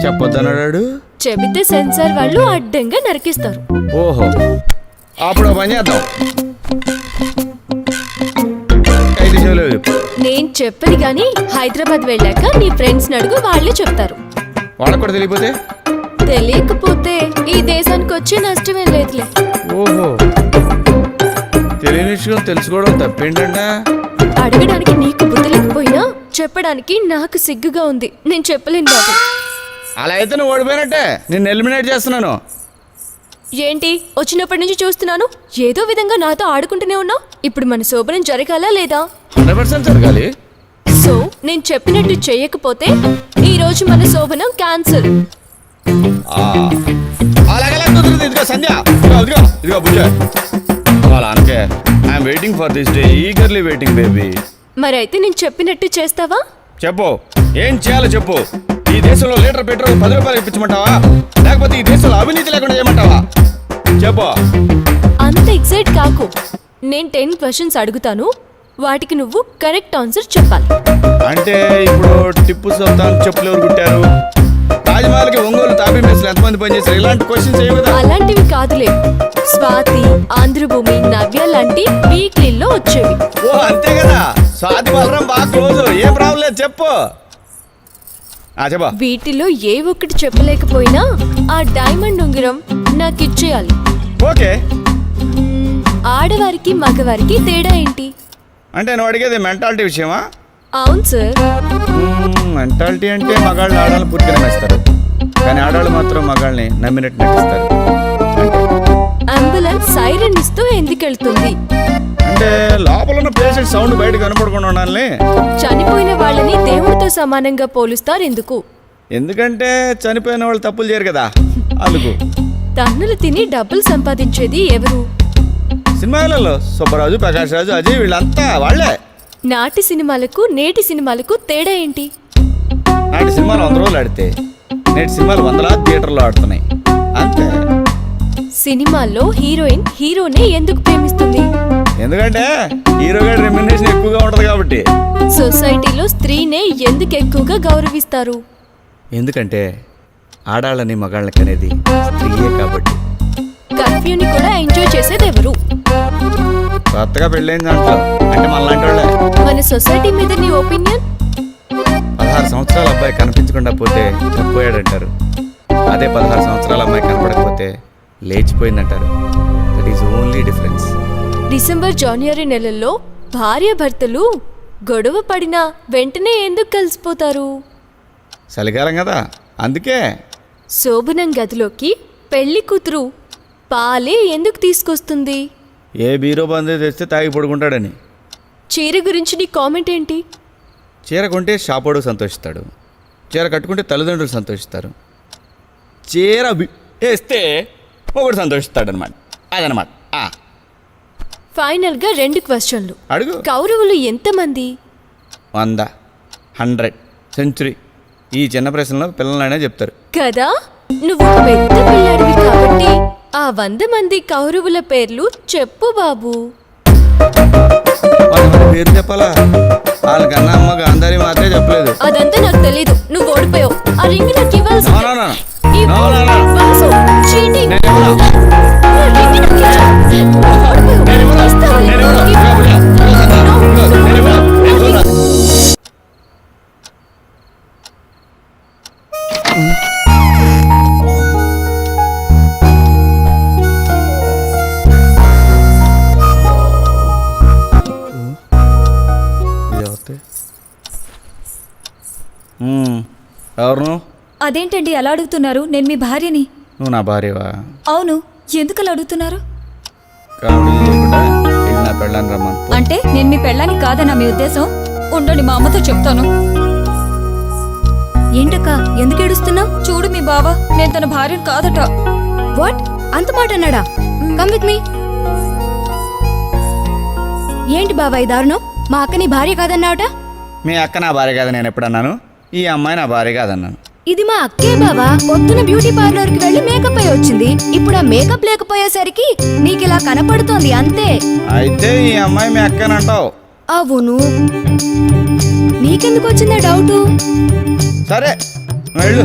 చెప్పొద్దన్నాడు? చెబితే సెన్సార్ వాళ్ళు అడ్డంగా నరికిస్తారు. ఓహో, అప్పుడు ఓ పని చేద్దాం. నేను చెప్పని గాని హైదరాబాద్ వెళ్ళాక నీ ఫ్రెండ్స్ అడుగు, వాళ్ళే చెప్తారు. వాళ్ళకు కూడా తెలియపోతే? తెలియకపోతే ఈ దేశానికి వచ్చే నష్టమే లేదులే. ఓహో, తెలియని విషయం తెలుసుకోవడం తప్పేంటంటే? అడగడానికి నీకు బుద్ధి లేకపోయినా చెప్పడానికి నాకు సిగ్గుగా ఉంది. నేను చెప్పలేను బాబు. అలా అయితే నువ్వు ఓడిపోయినట్టే. నేను ఎలిమినేట్ చేస్తున్నాను. ఏంటి వచ్చినప్పటి నుంచి చూస్తున్నాను, ఏదో విధంగా నాతో ఆడుకుంటూనే ఉన్నావు. ఇప్పుడు మన శోభనం జరగాలా లేదా? 100% జరగాలి. సో నేను చెప్పినట్టు చెయ్యకపోతే ఈ రోజు మన శోభనం క్యాన్సిల్. అలాగలా కుదరదు. ఇదిగో సంధ్య, ఇదిగో బుజ్జ. అలా అనకే. I'm waiting for this day, eagerly waiting baby. మరైతే నేను చెప్పినట్టు చేస్తావా? చెప్పు, ఏం చేయాలో చెప్పు. ఈ దేశంలో లీటర్ పెట్రోల్ 10 రూపాయలు ఇప్పించమంటావా, లేకపోతే ఈ దేశంలో అవినీతి లేకుండా చేయమంటావా? చెప్పు. అంత ఎక్సైట్ కాకు. నేను 10 క్వశ్చన్స్ అడుగుతాను, వాటికి నువ్వు కరెక్ట్ ఆన్సర్ చెప్పాలి. అంటే ఇప్పుడు టిప్పు సుల్తాన్ చెప్పులు ఎవరు కుట్టారు, తాజ్మహల్కి ఒంగోలు తాపీ మేస్లు ఎంతమంది పనిచేశారు, ఇలాంటి క్వశ్చన్స్ ఏమి కదా? అలాంటివి కాదులే. స్వాతి, ఆంధ్రభూమి, నవ్య లాంటి వీక్లీలో వచ్చేవి. ఓ అంతే కదా. స్వాతి బలరం బాగా క్లోజ్, ఏ ప్రాబ్లం లేదు. చెప్పు. చెప్పా. వీటిలో ఏ ఒక్కటి చెప్పలేకపోయినా ఆ డైమండ్ ఉంగరం నాకు ఇచ్చేయాలి. ఓకే. ఆడవారికి మగవారికి తేడా ఏంటి? అంటే నువ్వు అడిగేది మెంటాలిటీ విషయమా? అవును సార్. మెంటాలిటీ అంటే మగాళ్ళు ఆడవాళ్ళని పూర్తిగా నమ్మేస్తారు, కానీ ఆడవాళ్ళు మాత్రం మగాళ్ళని నమ్మినట్టు నటిస్తారు. అంబులెన్స్ సైరన్ ఇస్తూ ఎందుకెళ్తుంది? అంటే లోపల ఉన్న పేషెంట్ సౌండ్ బయట కనపడకుండా ఉండాలి. చనిపోయిన వాళ్ళని దేవుడితో సమానంగా పోలుస్తారు ఎందుకు? ఎందుకంటే చనిపోయిన వాళ్ళు తప్పులు చేయరు కదా, అందుకు. తన్నులు తిని డబ్బులు సంపాదించేది ఎవరు? సినిమాలలో సుబ్బరాజు, ప్రకాష్ రాజు, అజయ్ వీళ్ళంతా వాళ్ళే. నాటి సినిమాలకు నేటి సినిమాలకు తేడా ఏంటి? నాటి సినిమాలు 100 రోజులు ఆడితే నేటి సినిమాలు 100 థియేటర్లో ఆడుతున్నాయి, అంతే. సినిమాల్లో హీరోయిన్ హీరోనే ఎందుకు ప్రేమిస్తుంది? ఎందుకంటే హీరో గారి రెమ్యునరేషన్ ఎక్కువగా ఉంటది కాబట్టి. సొసైటీలో స్త్రీనే ఎందుకు ఎక్కువగా గౌరవిస్తారు? ఎందుకంటే ఆడాళ్ళని మగాళ్ళకి అనేది స్త్రీయే కాబట్టి. కర్ఫ్యూని కూడా ఎంజాయ్ చేసేది ఎవరు? కొత్తగా పెళ్ళైన దాంట్లో అంటే మనలాంటి వాళ్ళే. మన సొసైటీ మీద నీ ఒపీనియన్? 16 సంవత్సరాల అబ్బాయి కనిపించకుండా పోతే చనిపోయాడంటారు. అదే 16 సంవత్సరాల అమ్మాయి కనపడకపోతే లేచిపోయిందంటారు. That is only difference. December, జనవరి నెలల్లో భార్యాభర్తలు గొడవ పడినా వెంటనే ఎందుకు కలిసిపోతారు? చలికాలం కదా, అందుకే. శోభనం గదిలోకి పెళ్లి కూతురు పాలే ఎందుకు తీసుకొస్తుంది? ఏ బీరో బందే తెస్తే తాగి పడుకుంటాడని. చీర గురించి నీ కామెంట్ ఏంటి? చీర కొంటే షాపోడు సంతోషిస్తాడు, చీర కట్టుకుంటే తల్లిదండ్రులు సంతోషిస్తారు, చీర వేస్తే ఒకడు సంతోషిస్తాడనమాట. అదనమాట. ఫైనల్గా 2 క్వశ్చన్లు అడుగు. కౌరవులు ఎంతమంది? 100, 100, సెంచురీ. ఈ చిన్న ప్రశ్నలో పిల్లలైనా చెప్తారు కదా. నువ్వు పెద్ద పిల్లాడివి కాబట్టి ఆ 100 మంది కౌరవుల పేర్లు చెప్పు బాబు. పేరు చెప్పాలా? వాళ్ళకన్నా అమ్మ గాంధారి మాత్రమే చెప్పలేదు. అదంతా నాకు తెలీదు. నువ్వు ఓడిపోయావు. ఆ రింగ్ నాకు ఇవ్వాల్సి. No, no, no. No, no, no. Vasu, cheating. నేను ఇవ్వను. ఆ రింగ్ నాకు ఇవ్వు. నువ్వు ఓడిపోయావు. నేను ఇవ్వను. ఇస్తావా? నేను ఇవ్వను. ఇవ్వు. నేను ఇవ్వను. నేను ఇవ్వను. ఇది ఎవరిది? ఎవరు నువ్వు? అదేంటండి అలా అడుగుతున్నారు? నేను మీ భార్యని. నువ్వు నా భార్యవా? అవును. ఎందుకు అలా అడుగుతున్నారు? కామెడీ చేయకుండా వెళ్ళి నా పెళ్ళాన్ని రమ్మను. అంటే నేను మీ పెళ్ళాని కాదన్నా మీ ఉద్దేశం? ఉండండి, మా అమ్మతో చెప్తాను. ఏంటక్క ఎందుకు ఏడుస్తున్నావు? చూడు మీ బావ, నేను తన భార్యను కాదట. వాట్? అంత మాట అన్నాడా? Come with me. ఏంటి బావా ఈ దారుణం? మా అక్క నీ భార్య కాదన్నావట? మీ అక్క నా భార్య కాదని నేను ఎప్పుడన్నాను? ఈ అమ్మాయి నా భార్య కాదన్నాను. ఇది మా అక్కే బావా. పొద్దున బ్యూటీ పార్లర్ కి వెళ్ళి మేకప్ అయి వచ్చింది. ఇప్పుడు ఆ మేకప్ లేకపోయేసరికి నీకిలా కనపడుతోంది అంతే. అయితే ఈ అమ్మాయి మీ అక్కనంటావు? అవును. నీకెందుకు వచ్చిందా డౌటు? సరే వెళ్ళు.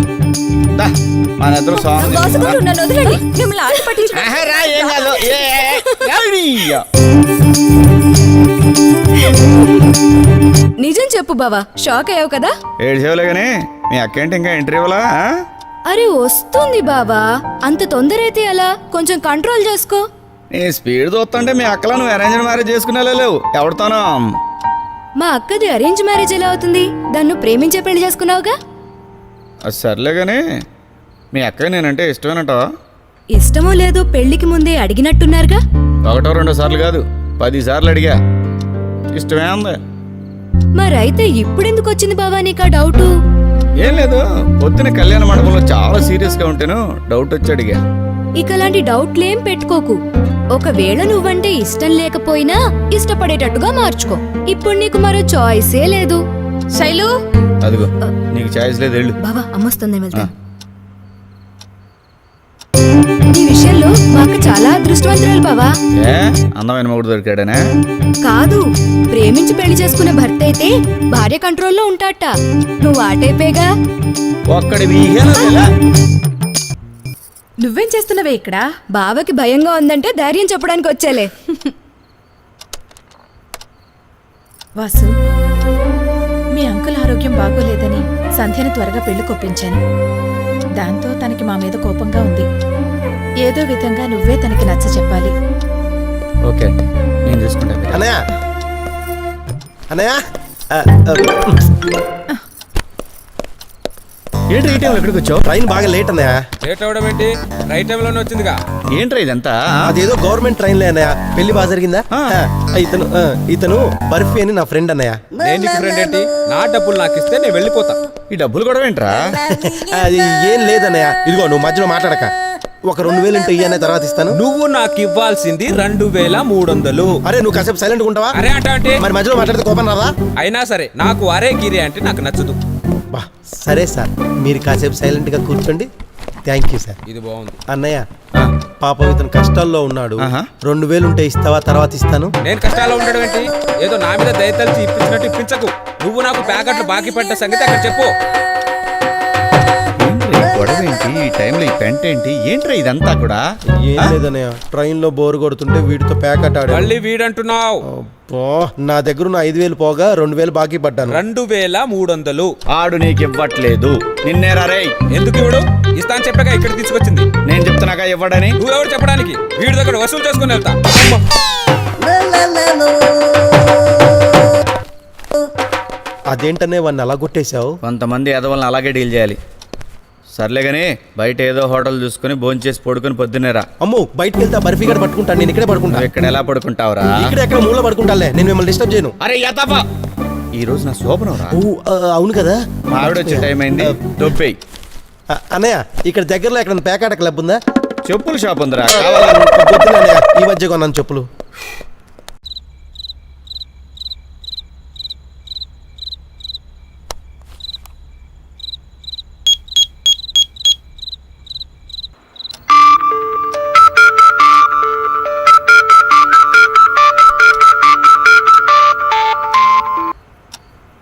దా, మన ఇద్దరు స్వామి. బాసుగారు, నన్ను వదలండి. మిమ్మల్ని ఆట పట్టించు. ఏం కాదు. నిజం చెప్పు బావా, షాక్ అయ్యావు కదా? ఏడు సేవలే కానీ మీ అక్కేంటి ఇంకా ఇంటర్వ్యూలా? అరే వస్తుంది బావా, అంత తొందర అయితే అలా, కొంచెం కంట్రోల్ చేసుకో. నీ స్పీడ్ చూస్తుంటే మీ అక్కలా నువ్వు అరేంజ్ మ్యారేజ్ చేసుకునే లేవు. ఎవరితోనో? మా అక్కది అరేంజ్ మ్యారేజ్ ఎలా అవుతుంది? దాన్ని ప్రేమించే పెళ్లి చేసుకున్నావుగా. అది సర్లే కానీ మీ అక్క నేనంటే ఇష్టమేనట? ఇష్టమో లేదో పెళ్లికి ముందే అడిగినట్టున్నారుగా. ఒకటో రెండో సార్లు కాదు, 10 సార్లు అడిగా. ఇష్టమే ఉంది. మరైతే ఇప్పుడెందుకు వచ్చింది బావా నీకా డౌటు? ఏం లేదు, పొద్దున కళ్యాణ మండపంలో చాలా సీరియస్ గా ఉంటేను డౌట్ వచ్చి అడిగా. ఇక అలాంటి డౌట్లేం పెట్టుకోకు. ఒకవేళ నువ్వంటే ఇష్టం లేకపోయినా ఇష్టపడేటట్టుగా మార్చుకో. ఇప్పుడు నీకు మరో చాయిసే లేదు. శైలు, అదిగో నీకు ఛాయిస్ లేదు, వెళ్ళు. బావా అమ్మొస్తుంది, వెళ్తా. ఈ విషయంలో మా అక్క చాలా అదృష్టవంతురాలు బావా. ఏ అందమైన మొగుడు దొరికాడనే? కాదు, ప్రేమించి పెళ్లి చేసుకున్న భర్త అయితే భార్య కంట్రోల్లో ఉంటాట. నువ్వు ఆటైపోయేగా. ఒక్కడి నువ్వేం చేస్తున్నావే ఇక్కడ? బావకి భయంగా ఉందంటే ధైర్యం చెప్పడానికి వచ్చేలే. వాసు, మీ అంకుల్ ఆరోగ్యం బాగోలేదని సంధ్యను త్వరగా పెళ్లి కొప్పించాను. దాంతో తనకి మా మీద కోపంగా ఉంది. ఏదో విధంగా నువ్వే తనకి నచ్చ చెప్పాలి. ఓకే, నేను చూసుకుంటా. అన్నయ్య అన్నయ్య ఏంటి ఈ టైంలో ఎక్కడికి వచ్చావు? ట్రైన్ బాగా లేట్ అన్నయ్య. లేట్ అవడం ఏంటి? రైట్ టైంలోనే వచ్చిందిగా. ఏంట్రా ఇదంతా? అదేదో గవర్నమెంట్ ట్రైన్లే అన్నయ్య. పెళ్లి బాగా జరిగిందా? ఇతను బర్ఫీ అని నా ఫ్రెండ్ అన్నయ్య. నేను నీకు ఫ్రెండ్ ఏంటి? నా డబ్బులు నాకు ఇస్తే నేను వెళ్ళిపోతా. ఈ డబ్బులు కూడా ఏంట్రా? అది ఏం లేదన్నయ్య. ఇదిగో నువ్వు మధ్యలో మాట్లాడక. ఒక 2000 ఉంటే ఇయ్యనే తర్వాత ఇస్తాను. నువ్వు నాకు ఇవ్వాల్సింది 2300. అరే నువ్వు కాసేపు సైలెంట్ ఉంటావా? అరే అంటే మరి మధ్యలో మాట్లాడితే కోపం రాదా? అయినా సరే నాకు అరే గిరి అంటే నాకు నచ్చదు. బా సరే సార్, మీరు కాసేపు సైలెంట్ గా కూర్చోండి. Thank you sir. ఇది బాగుంది. అన్నయ్య పాపం ఇతను కష్టాల్లో ఉన్నాడు. 2000 ఉంటే ఇస్తావా? తర్వాత ఇస్తాను. నేను కష్టాల్లో ఉండడం ఏంటి? ఏదో నా మీద దయతలిచి ఇప్పించినట్టు ఇప్పించకు. నువ్వు నాకు ప్యాకెట్లు బాకీ పడ్డ సంగతి అక్కడ చెప్పు. గొడవ ఏంటి ఈ టైంలో? ఈ పెంట ఏంటి? ఏంట్రా ఇదంతా కూడా? ఏం లేదన్నయ్య, ట్రైన్ లో బోర్ కొడుతుంటే వీటితో ప్యాకెట్ ఆడాడు. మళ్ళీ వీడంటున్నావు? నా దగ్గర ఉన్న 5000 పోగా 2000 బాకీ పడ్డాను. 2300. ఆడు నీకు ఇవ్వట్లేదు. నిన్నేరా రే? ఎందుకు ఇవ్వడు? ఇస్తాను చెప్పాక ఇక్కడ తీసుకొచ్చింది. నేను చెప్తున్నాగా ఇవ్వడని. నువ్వెవరు చెప్పడానికి? వీడి దగ్గర వసూలు చేసుకుని వెళ్తా. అదేంటనే వాడిని అలా కొట్టేశావు? కొంతమంది ఎదవల్ని అలాగే డీల్ చేయాలి. సర్లే కానీ బయట ఏదో హోటల్ చూసుకుని భోంచేసి పడుకుని పొద్దున్నేరా. అమ్మో, బయటకు వెళ్తా బర్ఫీ గడ పట్టుకుంటాను. నేను ఇక్కడే పడుకుంటా. ఇక్కడ ఎలా పడుకుంటావురా? ఇక్కడ ఎక్కడ మూల పడుకుంటాలే. నేను మిమ్మల్ని డిస్టర్బ్ చేయను. అరే యతపా, ఈ రోజు నా శోభనం రా. అవును కదా, మా ఆవిడ వచ్చే టైం అయింది. దొబ్బేయి. అన్నయ్య ఇక్కడ దగ్గరలో ఎక్కడ ప్యాకెట్ క్లబ్ ఉందా? చెప్పుల షాప్ ఉందిరా. పొద్దున్నయ్య ఈ మధ్య కొన్నాను చెప్పులు.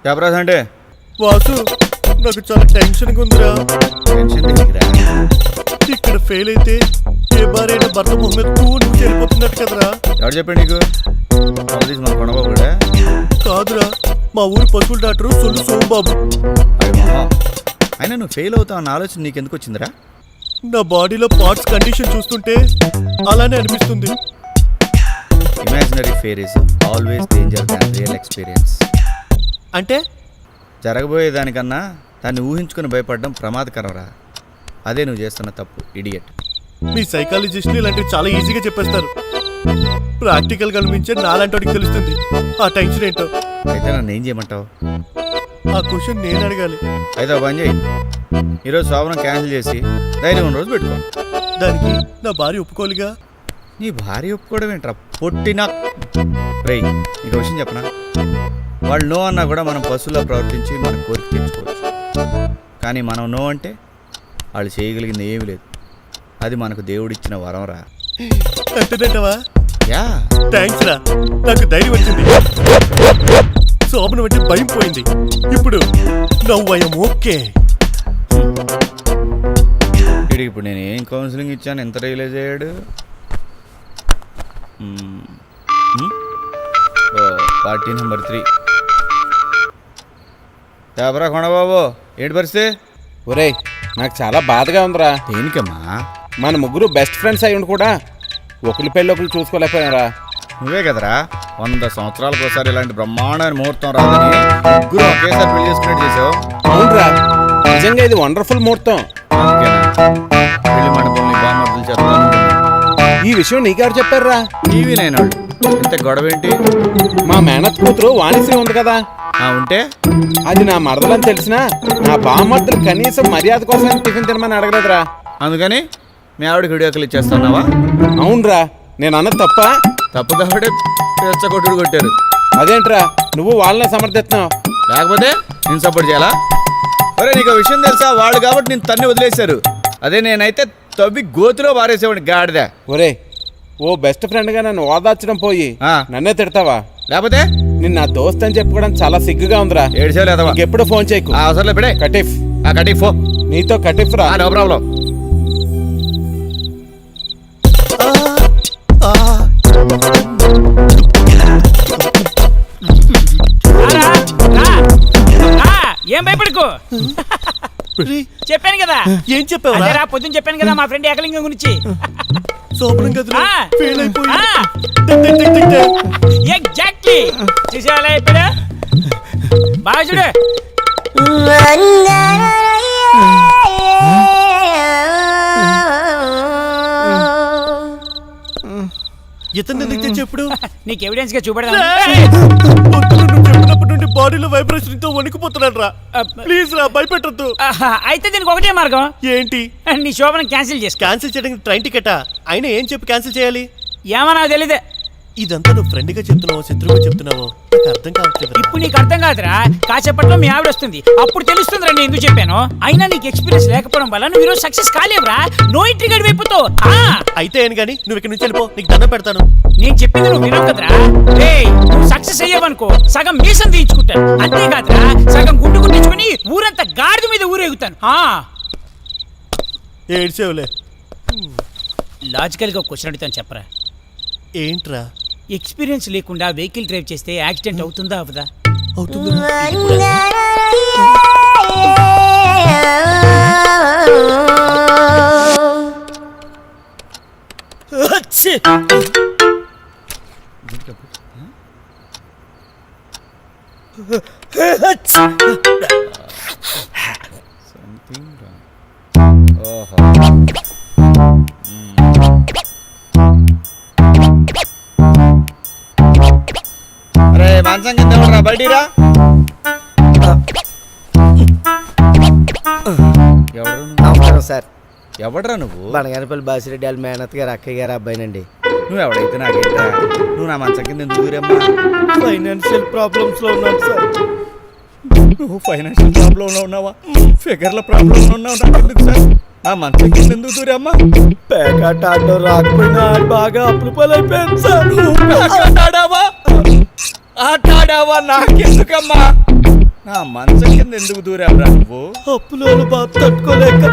చెప్పరాదు అంటే వాసు, నాకు చాలా టెన్షన్గా ఉందిరా. టెన్షన్ దేనికిరా? ఇక్కడ ఫెయిల్ అయితే ఏ భార్య భర్త మొహం మీద నువ్వు వెళ్ళిపోతున్నట్టు కదరా. ఎవరు చెప్పాడు నీకు? మన కొనబాబు కూడా కాదురా, మా ఊరు పశువుల డాక్టరు సొల్లు సోమబాబు. అయినా నువ్వు ఫెయిల్ అవుతావు అన్న ఆలోచన నీకెందుకు వచ్చిందిరా? నా బాడీలో పార్ట్స్ కండిషన్ చూస్తుంటే అలానే అనిపిస్తుంది. Imaginary fair is always danger than real experience. అంటే జరగబోయేదానికన్నా దాన్ని ఊహించుకొని భయపడడం ప్రమాదకరం రా. అదే నువ్వు చేస్తున్న తప్పు, ఇడియట్. మీ సైకాలజిస్టులు ఇలాంటివి చాలా ఈజీగా చెప్పేస్తారు. ప్రాక్టికల్ కనిపించే నాలాంటి వాడికి తెలుస్తుంది ఆ టెన్షన్ ఏంటో. అయితే నన్ను ఏం చేయమంటావు? ఆ క్వశ్చన్ నేను అడగాలి. అయితే ఒక పని చేయి, ఈరోజు శోభనం క్యాన్సిల్ చేసి ధైర్యం ఉన్న రోజు పెట్టుకో. దానికి నా భార్య ఒప్పుకోలిగా. నీ భార్య ఒప్పుకోవడం ఏంట్రా పొట్టినా? రేయ్, నీకు విషయం చెప్పనా? వాళ్ళు నో అన్నా కూడా మనం పశువులా ప్రవర్తించి మన కోరిక తెచ్చుకోవచ్చు. కానీ మనం నో అంటే వాళ్ళు చేయగలిగింది ఏమీ లేదు. అది మనకు దేవుడిచ్చిన వరం రా. అంటేనంటవా? యా, థ్యాంక్స్ రా, నాకు ధైర్యం వచ్చింది. శోభనం అంటే భయం పోయింది. ఇప్పుడు నవ్వయం ఓకే. వీడికి ఇప్పుడు నేను ఏం కౌన్సిలింగ్ ఇచ్చాను, ఎంత రియలైజ్ అయ్యాడు? Party number 3. ఎవరా కొండబాబు, ఏంటి పరిస్థితి? ఒరేయ్, నాకు చాలా బాధగా ఉందిరా. దేనికమ్మా? మన ముగ్గురు బెస్ట్ ఫ్రెండ్స్ అయ్యి కూడా ఒకరి పెళ్ళి ఒకరు చూసుకోలేకపోయారా? నువ్వే కదరా 100 సంవత్సరాలకు ఒకసారి ఇలాంటి బ్రహ్మాండమైన ముహూర్తం రాదని ముగ్గురు ఒకేసారి పెళ్లి చేసుకున్నట్టు చేసావు. అవునరా, నిజంగా ఇది వండర్ఫుల్ ముహూర్తం. అందుకేనా పెళ్లి మండపంలో బామర్దులు చెప్తాను. ఈ విషయం నీకెవరు చెప్పారా? టీవీ నైనాడు. ఇంత గొడవ ఏంటి? మా మేనత్ కూతురు వాణిశ్రీ ఉంది కదా, ఉంటే అది నా మరదలని తెలిసినా నా బామర్దులు కనీసం మర్యాద కోసం టిఫిన్ తినమని అడగలేదురా. అందుకని మీ ఆవిడకి విడియోకలు ఇచ్చేస్తున్నావా? అవునరా, నేను అన్నది తప్పు కాబట్టి కొట్టుడు కొట్టారు. అదేంట్రా నువ్వు వాళ్ళనే సమర్థిస్తున్నావు? లేకపోతే నేను సపోర్ట్ చేయాలా? ఒరే, నీకు విషయం తెలుసా? వాళ్ళు కాబట్టి నేను తన్ని వదిలేశారు. అదే నేనైతే తవ్వి గోతులో వారేసేవాడిని గాడిదా. ఒరే, ఓ బెస్ట్ ఫ్రెండ్గా నన్ను ఓదార్చడం పోయి నన్నే తిడతావా? లేకపోతే నిన్న నా దోస్త్ అని చెప్పుకోవడం చాలా సిగ్గుగా ఉందిరా. ఏడ్చేలేదవా? ఎప్పుడు ఫోన్ చేయకు. అవసరం పెడే కటిఫ్. కటిఫ్ ఫో. నీతో కటిఫ్ రా. No problem. ఏం భయపడుకో, చెప్పాను కదా. ఏం చెప్పావు? పొద్దున్న చెప్పాను కదా మా ఫ్రెండ్ ఏకలింగం గురించి. శోభనం గదిలో ఫెయిల్ అయిపోయి ఎగ్జాక్ట్లీ చూసేవాళ్ళ ఇప్పుడు బాగా చూడు. ఇతను ఎందుకు తెచ్చెప్పుడు? నీకు ఎవిడెన్స్ గా చూపెడదా? చెప్పినప్పటి నుండి బాడీలో వైబ్రేషన్ తో వణికిపోతున్నాడు రా. ప్లీజ్ రా, భయపెట్టద్దు. అయితే దీనికి ఒకటే మార్గం. ఏంటి? నీ శోభనం క్యాన్సిల్ చేసి. క్యాన్సిల్ చేయడానికి ట్రైన్ టికెటా? అయినా ఏం చెప్పి క్యాన్సిల్ చేయాలి? ఏమో నాకు తెలియదే. ఇదంతా నువ్వు ఫ్రెండ్ గా చెప్తున్నావో శత్రువుగా చెప్తున్నావో నాకు అర్థం కావట్లేదు. ఇప్పుడు నీకు అర్థం కాదురా, కాసేపట్లో మీ ఆవిడ వస్తుంది, అప్పుడు తెలుస్తుందిరా నేను ఎందుకు చెప్పాను. అయినా నీకు ఎక్స్పీరియన్స్ లేకపోవడం వల్ల నువ్వు ఈరోజు సక్సెస్ కాలేవురా. నో ఎంట్రీ గడి వైపుతావు. అయితే ఏం గానీ నువ్వు ఇక్కడ నుంచి వెళ్ళిపో, నీకు దండం పెడతాను. నేను చెప్పింది నువ్వు వినవు కదరా. నువ్వు సక్సెస్ అయ్యావనుకో సగం మీసం తీయించుకుంటాను, అంతేకాదురా సగం గుండు గుట్టించుకుని ఊరంతా గాడిద మీద ఊరేగుతాను. ఏడ్చేవులే. లాజికల్ గా క్వశ్చన్ అడుగుతాను, చెప్పరా. ఏంట్రా? ఎక్స్పీరియన్స్ లేకుండా వెహికల్ డ్రైవ్ చేస్తే యాక్సిడెంట్ అవుతుందా అవదా? అవుతుంది. అరే మంచం కింద ఎవడరా? బయటిరా. నమస్కారం సార్. ఎవడరా నువ్వు? బనగానపల్లి బాసిరెడ్డి వాళ్ళ మేనత్ గారు అక్కయ్య గారు అబ్బాయినండి. నువ్వు ఎవడైతే నాకేంటా? నువ్వు నా మంచం కింద ఎందుకు దూరమ్మా? ఫైనాన్షియల్ ప్రాబ్లమ్స్ లో ఉన్నాను సార్. నువ్వు ఫైనాన్షియల్ ప్రాబ్లం లో ఉన్నావా? ఫిగర్ల ప్రాబ్లం లో ఉన్నావు. నాకెందుకు సార్? ఆ మంచం కింద ఎందుకు దూరమ్మా? పేకాట ఆడడం రాకపోయినా బాగా అప్పులు పాలైపోయాను సార్. ఆటాడావా? నాకెందుకమ్మా? నా మంచం కింద ఎందుకు దూరావురా నువ్వు? అప్పులో బాధ తట్టుకోలేక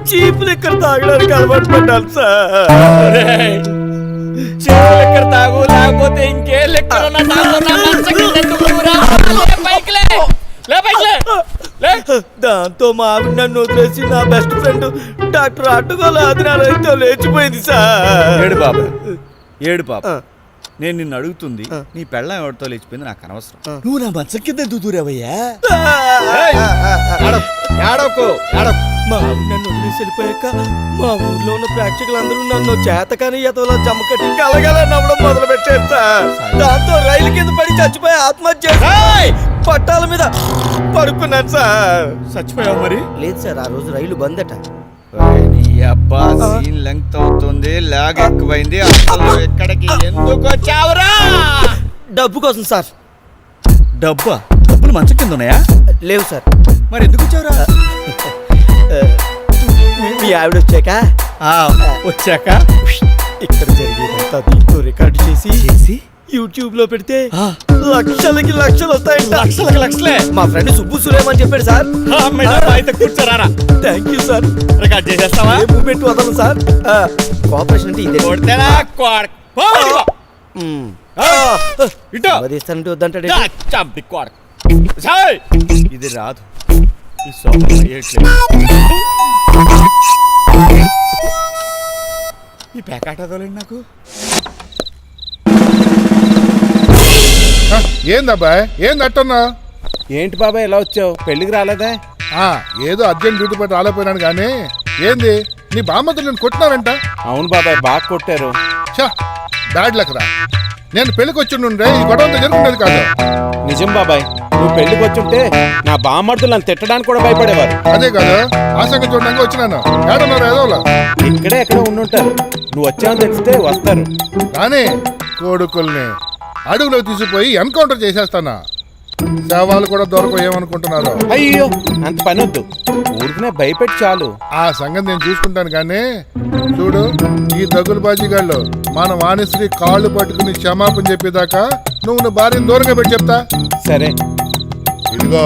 చీప్ లెక్కర్ తాగడానికి అలవాటు పడ్డాను సార్. లెక్కర్ తాగు, లేకపోతే ఇంకే లెక్కర్ దాంతో మా ఆవిడ నన్ను వదిలేసి నా బెస్ట్ ఫ్రెండ్ డాక్టర్ అడ్డుగోల ఆదినాలతో లేచిపోయింది సార్. ఏడు బాబు, ఏడు పాప. నేను నిన్ను అడుగుతుంది నీ పెళ్ళం ఎవరితో లేచిపోయింది నాకు అనవసరం. నువ్వు నా మంచం కింద ఎందుకు దూరావయ్యా? మా ఆవిడ నన్ను వదిలేసి వెళ్ళిపోయాక మా ఊర్లో ఉన్న ప్రేక్షకులందరూ నన్ను చేతకాని ఎతలో జమ్మకట్టి కలగల నవ్వడం మొదలు పెట్టారు సార్. దాంతో రైలు కింద పడి చచ్చిపోయి ఆత్మహత్య చేసి పట్టాల మీద పడుకున్నాను సార్. చచ్చిపోయావు మరి? లేదు సార్, ఆ రోజు రైలు బంద్ అట. నీ అబ్బా సీన్ లెంగ్త్ అవుతుంది, లాగ్ ఎక్కువైంది. అసలు ఎక్కడికి ఎందుకు వచ్చావురా? డబ్బు కోసం సార్. డబ్బా? డబ్బులు మంచం కింద ఉన్నాయా? లేవు సార్. మరి ఎందుకు వచ్చావురా? మీ ఆవిడ వచ్చాక వచ్చాక ఇక్కడ జరిగేదంతా దీంతో రికార్డు చేసి యూట్యూబ్ లో పెడితే లక్షలకి లక్షలు వస్తాయంట. లక్షలకి లక్షలే. మా ఫ్రెండ్ సుబ్బు సులేమని చెప్పాడు సార్. అయితే కూర్చోరారా. Thank you sir. రికార్డ్ చేసేస్తావా? ఏ మూమెంట్ వదలను సార్. కోఆపరేషన్ అంటే ఇదే. ఇస్తానంటే వద్దంటాడు. ఇది రాదు. ఈ సోఫా వేయట్లేదు. ఈ ప్యాకెట్ అదోలేండి నాకు. ఏందబ్బాయ్, ఏంది అట్టున్నా? ఏంటి బాబాయ్ ఇలా వచ్చావు? పెళ్ళికి రాలేదే? ఏదో అర్జెంట్ డ్యూటీ పట్టి రాలేపోయినాను కానీ ఏంది నీ బామ్మతులు నేను కొట్టినారంట? అవును బాబాయ్, బాగా కొట్టారు. బ్యాడ్ లక్ రా. నేను పెళ్లికి వచ్చి ఉండే ఈ గొడవంతా జరుగుతుండేది కాదు. నిజం బాబాయ్, నువ్వు పెళ్లికి వచ్చుంటే నా బామ్మర్దులు నన్ను తిట్టడానికి కూడా భయపడేవారు. అదే కాదు, ఆ సంగతి చూడడానికి వచ్చినాను. ఏడన్నారు ఏదోలా ఇక్కడే ఎక్కడ ఉండుంటారు. నువ్వు వచ్చావని తెలిస్తే వస్తారు. కానీ కొడుకుల్ని అడుగులో తీసుకుపోయి ఎన్కౌంటర్ చేసేస్తానా. శవాలు కూడా దొరకయేమనుకుంటున్నారు. అయ్యో, అంత పని వద్దు, ఊరికనే భయపెట్టి చాలు. ఆ సంగతి నేను చూసుకుంటాను కానీ చూడు, ఈ దగులు బాజీగాళ్ళు మన వాణిశ్రీ కాళ్ళు పట్టుకుని క్షమాపణ చెప్పేదాకా నువ్వు భార్యను దూరంగా పెట్టి చెప్తా. సరే. ఇదిగో,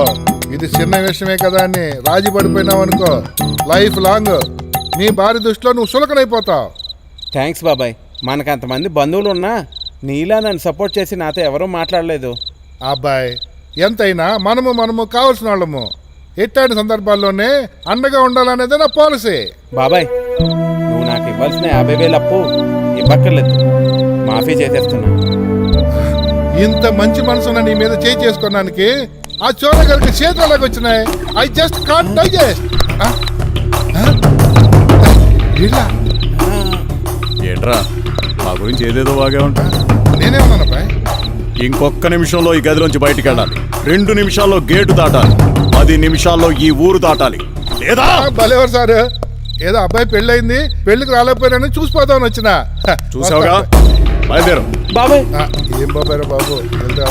ఇది చిన్న విషయమే కదా అని రాజీ పడిపోయినావు అనుకో, లైఫ్ లాంగ్ నీ భార్య దృష్టిలో నువ్వు సులకనైపోతావు. థ్యాంక్స్ బాబాయ్. మనకు అంతమంది బంధువులు ఉన్నా నీలా నన్ను సపోర్ట్ చేసి నాతో ఎవరూ మాట్లాడలేదు. అబ్బాయి, ఎంతైనా మనము కావాల్సిన వాళ్ళము. ఎట్లాంటి సందర్భాల్లోనే అండగా ఉండాలనేది నా పాలసీ. బాబాయ్, నువ్వు నాకు ఇవ్వాల్సిన 50,000 అప్పు ఇవ్వక్కర్లేదు, మాఫీ చేసేస్తున్నా. ఇంత మంచి మనసున్న నీ మీద చేయి చేసుకోవడానికి ఆ చోరగారికి చేతులకు వచ్చినాయి. I just can't digest. ఏంట్రా మా గురించి ఏదేదో బాగా ఉంటా? నేనేమన్నాను అబ్బాయి? ఇంకొక్క నిమిషంలో ఈ గదిలోంచి బయటికి వెళ్ళాలి, 2 నిమిషాల్లో గేటు దాటాలి, 10 నిమిషాల్లో ఈ ఊరు దాటాలి. లేదా భలేవారు సార్, ఏదో అబ్బాయి పెళ్ళయింది, పెళ్లికి రాలేకపోయినా చూసిపోతామని వచ్చిన. చూసావుగా, బయలుదేరు. బాబాయ్. ఏం బాబాయ్ బాబు,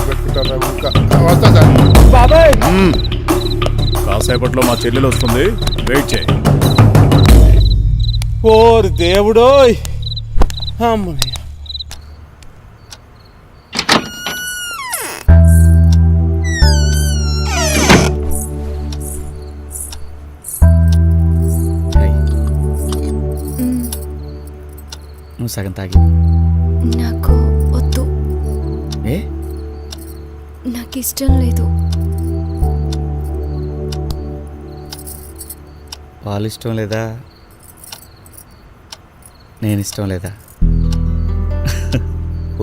పెట్టుకుంటారా? వస్తా సార్. బాబాయ్, కాసేపట్లో మా చెల్లెలు వస్తుంది, వెయిట్ చేయి. ఓరి దేవుడోయ్. అమ్మయ్య. నువ్వు సగం తాగి. నాకు వద్దు. ఏ? నాకు ఇష్టం లేదు. పాలు ఇష్టం లేదా? నేను ఇష్టం లేదా?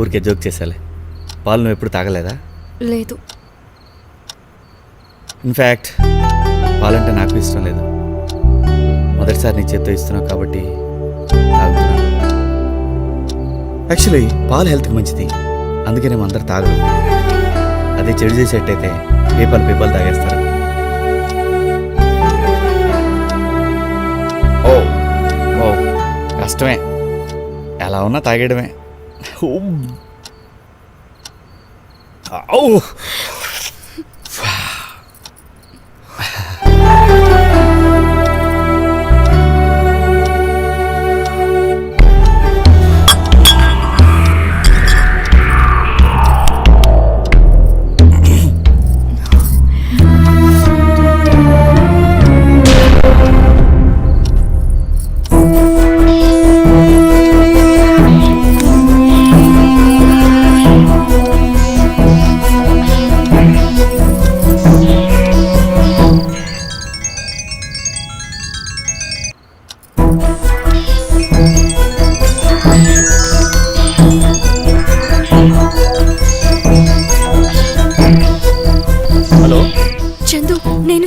ఊరికే జోక్ చేసాలే. పాలు నువ్వు ఎప్పుడు తాగలేదా? లేదు. ఇన్ఫ్యాక్ట్ పాలంటే నాకు ఇష్టం లేదు. మొదటిసారి నీ చేత్తో ఇస్తున్నావు కాబట్టి తాగుతున్నాను. యాక్చువల్లీ పాలు హెల్త్కి మంచిది, అందుకే నేను అందరు తాగరు. అదే చెడు చేసేటైతే పీపాలు తాగేస్తారు. ఓ ఓ కష్టమే, ఎలా ఉన్నా తాగేయడమే.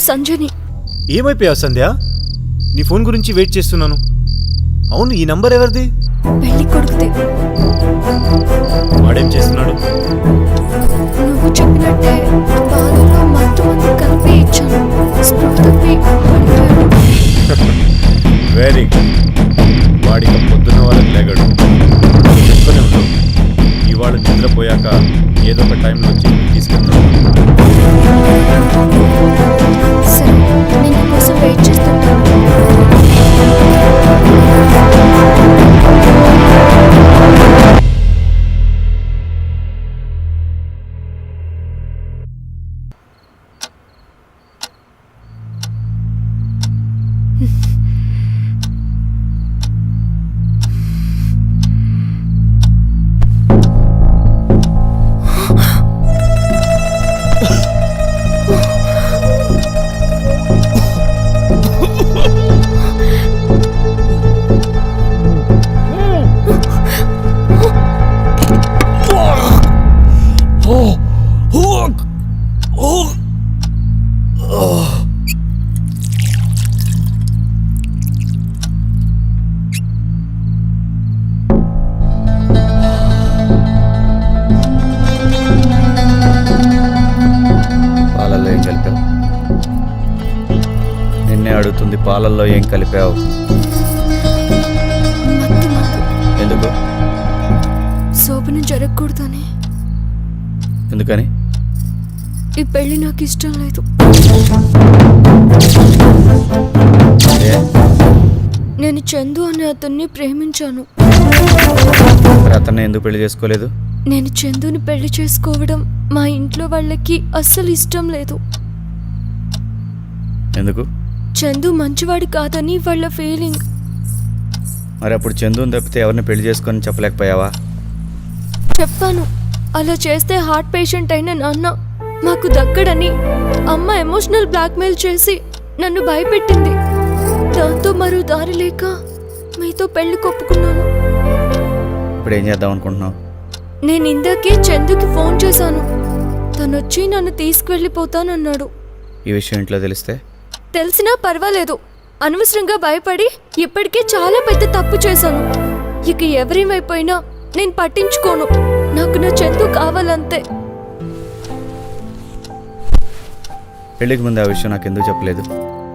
సంజని. ఏమైపోయావు సంధ్య? నీ ఫోన్ గురించి వెయిట్ చేస్తున్నాను. అవును, ఈ నంబర్ ఎవరిది? పెళ్లి కొడుకుతే. వాడేం చేస్తున్నాడు? నువ్వు చెప్పినట్టే పాలలో మత్తు మందు కలిపి ఇచ్చాను. స్పృహ తప్పి పడిపోయాడు. Very good. వాడిక పొద్దున్న వాళ్ళకి లేగడు. చెప్పుకునే ఉండు. ఇవాళ నిద్రపోయాక ఏదో ఒక టైంలో వచ్చి తీసుకెళ్తాను. సరే, నేను కోసం వెయిట్ చేస్తుంటాను. పాలల్లో ఏం కలిపావు? నిన్నే అడుగుతుంది, పాలల్లో ఏం కలిపావు? మత్తు మందు. ఎందుకు? శోభనం జరగకూడదని. ఎందుకని? ఈ పెళ్లి నాకు ఇష్టం లేదు. ఏ? నేను చందు అనే అతన్ని ప్రేమించాను. మరి అతన్ని ఎందుకు పెళ్లి చేసుకోలేదు? నేను చందుని పెళ్లి చేసుకోవడం మా ఇంట్లో వాళ్ళకి అస్సలు ఇష్టం లేదు. ఎందుకు? చందు మంచివాడు కాదని వాళ్ళ ఫీలింగ్. మరి అప్పుడు చందుని తప్పితే ఎవరిని పెళ్లి చేసుకొని చెప్పలేకపోయావా? చెప్పాను. అలా చేస్తే హార్ట్ పేషెంట్ అయిన నాన్న మాకు దక్కడని అమ్మ ఎమోషనల్ బ్లాక్మెయిల్ చేసి నన్ను భయపెట్టింది. దాంతో మరో దారి లేక మీతో పెళ్లి కొప్పుకున్నాను. ఇప్పుడు ఏం చేద్దాం అనుకుంటున్నావు? నేను ఇందాకే చందుకి ఫోన్ చేశాను. తనొచ్చి నన్ను తీసుకువెళ్ళిపోతానన్నాడు. ఈ విషయం ఇంట్లో తెలిస్తే? తెలిసినా పర్వాలేదు. అనవసరంగా భయపడి ఇప్పటికే చాలా పెద్ద తప్పు చేశాను. ఇక ఎవరేమైపోయినా నేను పట్టించుకోను. నాకు నా చందు కావాలంతే. పెళ్లికి ముందు ఆ విషయం నాకు ఎందుకు చెప్పలేదు?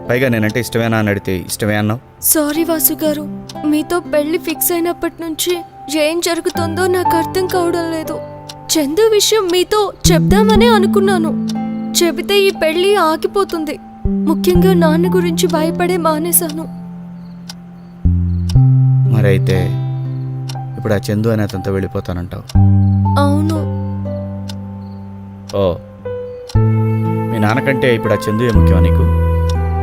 పైగా నేనంటే ఇష్టమేనా అని అడిగితే ఇష్టమే అన్నావు. సారీ వాసు గారు, మీతో పెళ్లి ఫిక్స్ అయినప్పటి నుంచి ఏం జరుగుతుందో నాకు అర్థం కావడం లేదు. చందు విషయం మీతో చెప్దామనే అనుకున్నాను. చెబితే ఈ పెళ్లి ఆగిపోతుంది. ముఖ్యంగా నాన్న గురించి భయపడే మానేశాను. మరైతే ఇప్పుడు ఆ చందు అనే అతనితో వెళ్ళిపోతానంటావు? అవును. ఓ, మీ నాన్నకంటే ఇప్పుడు ఆ చందు ఏ ముఖ్యమా నీకు?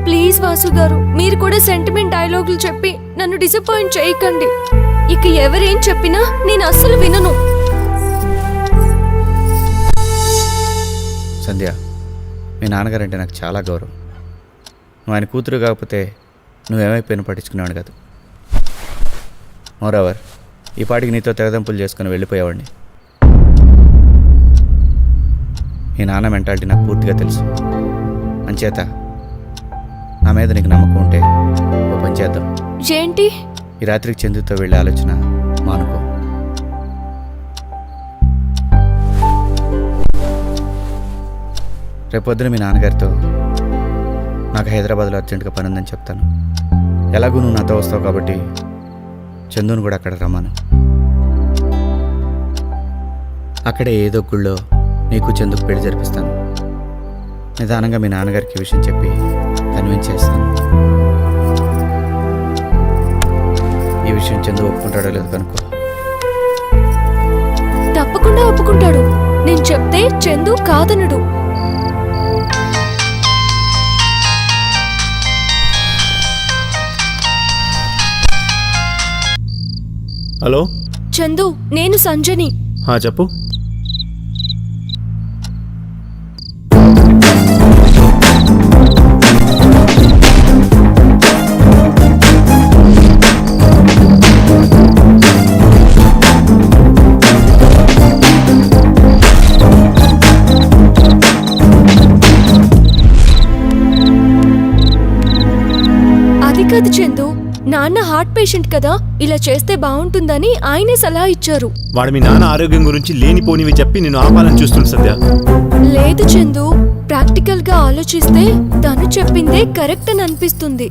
ప్లీజ్ వాసు గారు, మీరు కూడా సెంటిమెంట్ డైలాగులు చెప్పి నన్ను డిసప్పాయింట్ చేయకండి. ఇక ఎవరేం చెప్పినా నేను అస్సలు వినను. సంధ్య, మీ నాన్నగారంటే నాకు చాలా గౌరవం. నువ్వు ఆయన కూతురు కాకపోతే నువ్వేమైపోయినా పట్టించుకునేవాడు కాదు. మోరవర్, ఈ పాటికి నీతో తెగదంపులు చేసుకుని వెళ్ళిపోయేవాడిని. మీ నాన్న మెంటాలిటీ నాకు పూర్తిగా తెలుసు. అంచేత నా మీద నీకు నమ్మకం ఉంటే ఓ పని చేద్దాం. ఏంటి? ఈ రాత్రికి చందుతో వెళ్ళే ఆలోచన మానుకో. రేపొద్దున మీ నాన్నగారితో నాకు హైదరాబాద్లో అర్జెంటుగా పని ఉందని చెప్తాను. ఎలాగూ నువ్వు నాతో వస్తావు కాబట్టి చందును కూడా అక్కడ రమ్మను. అక్కడే ఏదో గుళ్ళో నీకు చందుకు పెళ్లి జరిపిస్తాను. నిదానంగా మీ నాన్నగారికి ఈ విషయం చెప్పి కన్విన్స్ చేస్తాను. ఈ విషయం చందు ఒప్పుకుంటాడో లేదు కనుక్కో. తప్పకుండా ఒప్పుకుంటాడు. నేను చెప్తే చందు కాదనడు. హలో చందు, నేను సంజని. చెప్పు. లేదు చందు, నాన్న హార్ట్ పేషెంట్ కదా, ఇలా చేస్తే బాగుంటుందని ఆయనే సలహా ఇచ్చారు. వాడు మీ నాన్న ఆరోగ్యం గురించి లేనిపోనివి చెప్పి నేను ఆపాలని చూస్తుంది సంధ్య. లేదు చందు, ప్రాక్టికల్ గా ఆలోచిస్తే తను చెప్పిందే కరెక్ట్ అని అనిపిస్తుంది.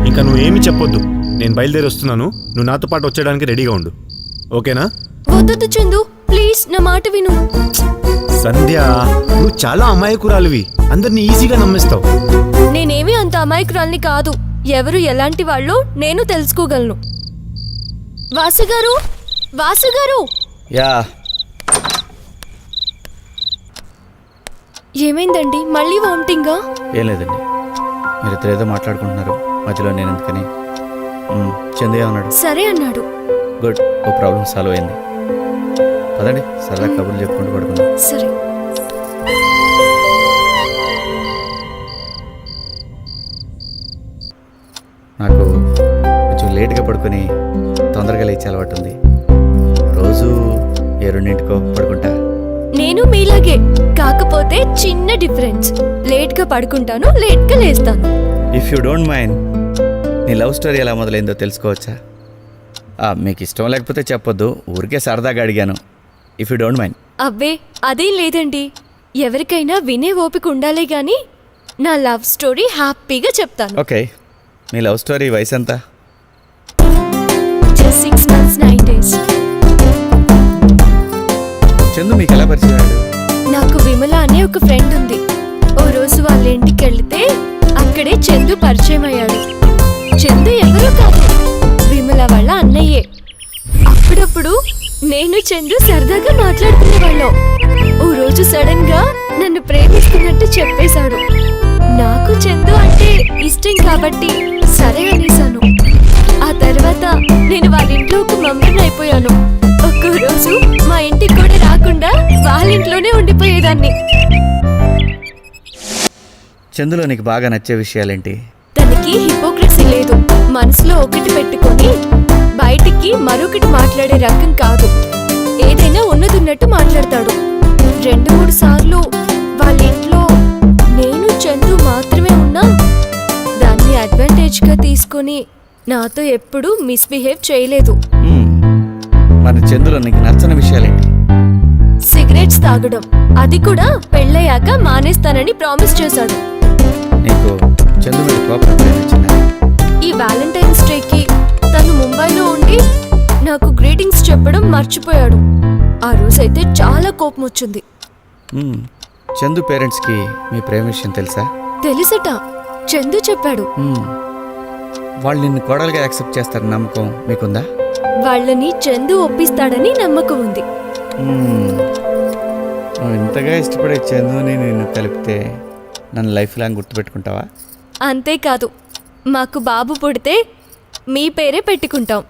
ఇంకా నువ్వేమి చెప్పొద్దు, నేను బయలుదేరి వస్తున్నాను. నువ్వు నాతో పాటు వచ్చేయడానికి రెడీగా ఉండు, ఓకేనా? వద్దొద్దు చందు, ప్లీజ్ నా మాట విను. సంధ్య, నువ్వు చాలా అమాయకురాలివి, అందరినీ ఈజీగా నమ్మేస్తావు. నేనేమీ అంత అమాయకురాల్ని కాదు. ఎవరు ఎలాంటి వాళ్ళో నేను తెలుసుకోగలను. వాసుగారు, వాసుగారు! యా, ఏమైందండి, మళ్ళీ వామిటింగా? ఏం లేదండి, మీరిద్దరు ఏదో మాట్లాడుకుంటున్నారు, మధ్యలో నేను ఎందుకని. చందయ్య ఉన్నాడు. సరే అన్నాడు. గుడ్, ఓ ప్రాబ్లం సాల్వ్ అయింది. పదండి, సరదా కబుర్లు చెప్పుకుంటూ పడుకుందాం. సరే. నాకు కొంచెం లేట్గా పడుకొని తొందరగా లేచే అలవాటు ఉంది. రోజు 2:00కో పడుకుంటా. నేను మీలాగే, కాకపోతే చిన్న డిఫరెన్స్. లేట్గా పడుకుంటాను, లేట్గా లేస్తాను. ఇఫ్ యూ డోంట్ మైండ్, నీ లవ్ స్టోరీ ఎలా మొదలైందో తెలుసుకోవచ్చా? మీకు ఇష్టం లేకపోతే చెప్పొద్దు, ఊరికే సరదాగా అడిగాను. If you don't mind. అబ్బే అదేం లేదండి, ఎవరికైనా వినే ఓపిక ఉండాలి గాని నా లవ్ స్టోరీ హ్యాపీగా చెప్తాను. ఓకే, మీ లవ్ స్టోరీ వయసు ఎంత? Just 6 months 9 days. చందు మీకు ఎలా పరిచయం అయ్యాడు? నాకు విమల అనే ఒక ఫ్రెండ్ ఉంది. ఓ రోజు వాళ్ళ ఇంటికి వెళ్తే అక్కడే చందు పరిచయం అయ్యాడు. చందు ఎవరో కాదు, విమల వాళ్ళ అన్నయ్యే. అప్పుడప్పుడు నేను చందు సరదాగా మాట్లాడుకునేవాళ్ళం. ఓ రోజు సడన్ గా నన్ను ప్రేమిస్తున్నట్టు చెప్పేశాడు. నాకు చందు అంటే ఇష్టం కాబట్టి సరే అనేసాను. ఆ తర్వాత నేను వాళ్ళ ఇంట్లో ఒక మెంబర్ని అయిపోయాను. ఒక్కో రోజు మా ఇంటికి కూడా రాకుండా వాళ్ళ ఇంట్లోనే ఉండిపోయేదాన్ని. చందులో నీకు బాగా నచ్చే విషయాలేంటి? తనకి హిపోక్రసీ లేదు. మనసులో ఒకటి పెట్టుకొని బయటికి మరొకటి మాట్లాడే రకం కాదు. ఏదైనా ఉన్నదున్నట్టు మాట్లాడతాడు. 2-3 సార్లు వాళ్ళ ఇంట్లో నేను చందు మాత్రమే ఉన్నా దాన్ని అడ్వాంటేజ్ గా తీసుకొని నాతో ఎప్పుడూ మిస్బిహేవ్ చేయలేదు. మరి చందులో నీకు నచ్చని విషయాలేంటి? సిగరెట్స్ తాగడం, అది కూడా పెళ్ళయ్యాక మానేస్తానని ప్రామిస్ చేశాడు. నీకు చందు మీద కోపం వచ్చిందా? ఈ వ్యాలంటైన్స్ డేకి తను ముంబైలో ఉండి నాకు గ్రీటింగ్స్ చెప్పడం మర్చిపోయాడు. ఆ రోజైతే చాలా కోపం వచ్చింది. చందు పేరెంట్స్కి మీ ప్రేమ విషయం తెలుసా? తెలుసట, చందు చెప్పాడు. వాళ్ళు నిన్ను కోడలుగా యాక్సెప్ట్ చేస్తారని నమ్మకం మీకుందా? వాళ్ళని చందు ఒప్పిస్తాడని నమ్మకం ఉంది. నువ్వు ఇంతగా ఇష్టపడే చందుని నిన్ను కలిపితే నన్ను లైఫ్ లాంగ్ గుర్తుపెట్టుకుంటావా? అంతేకాదు, మాకు బాబు పుడితే మీ పేరే పెట్టుకుంటాం.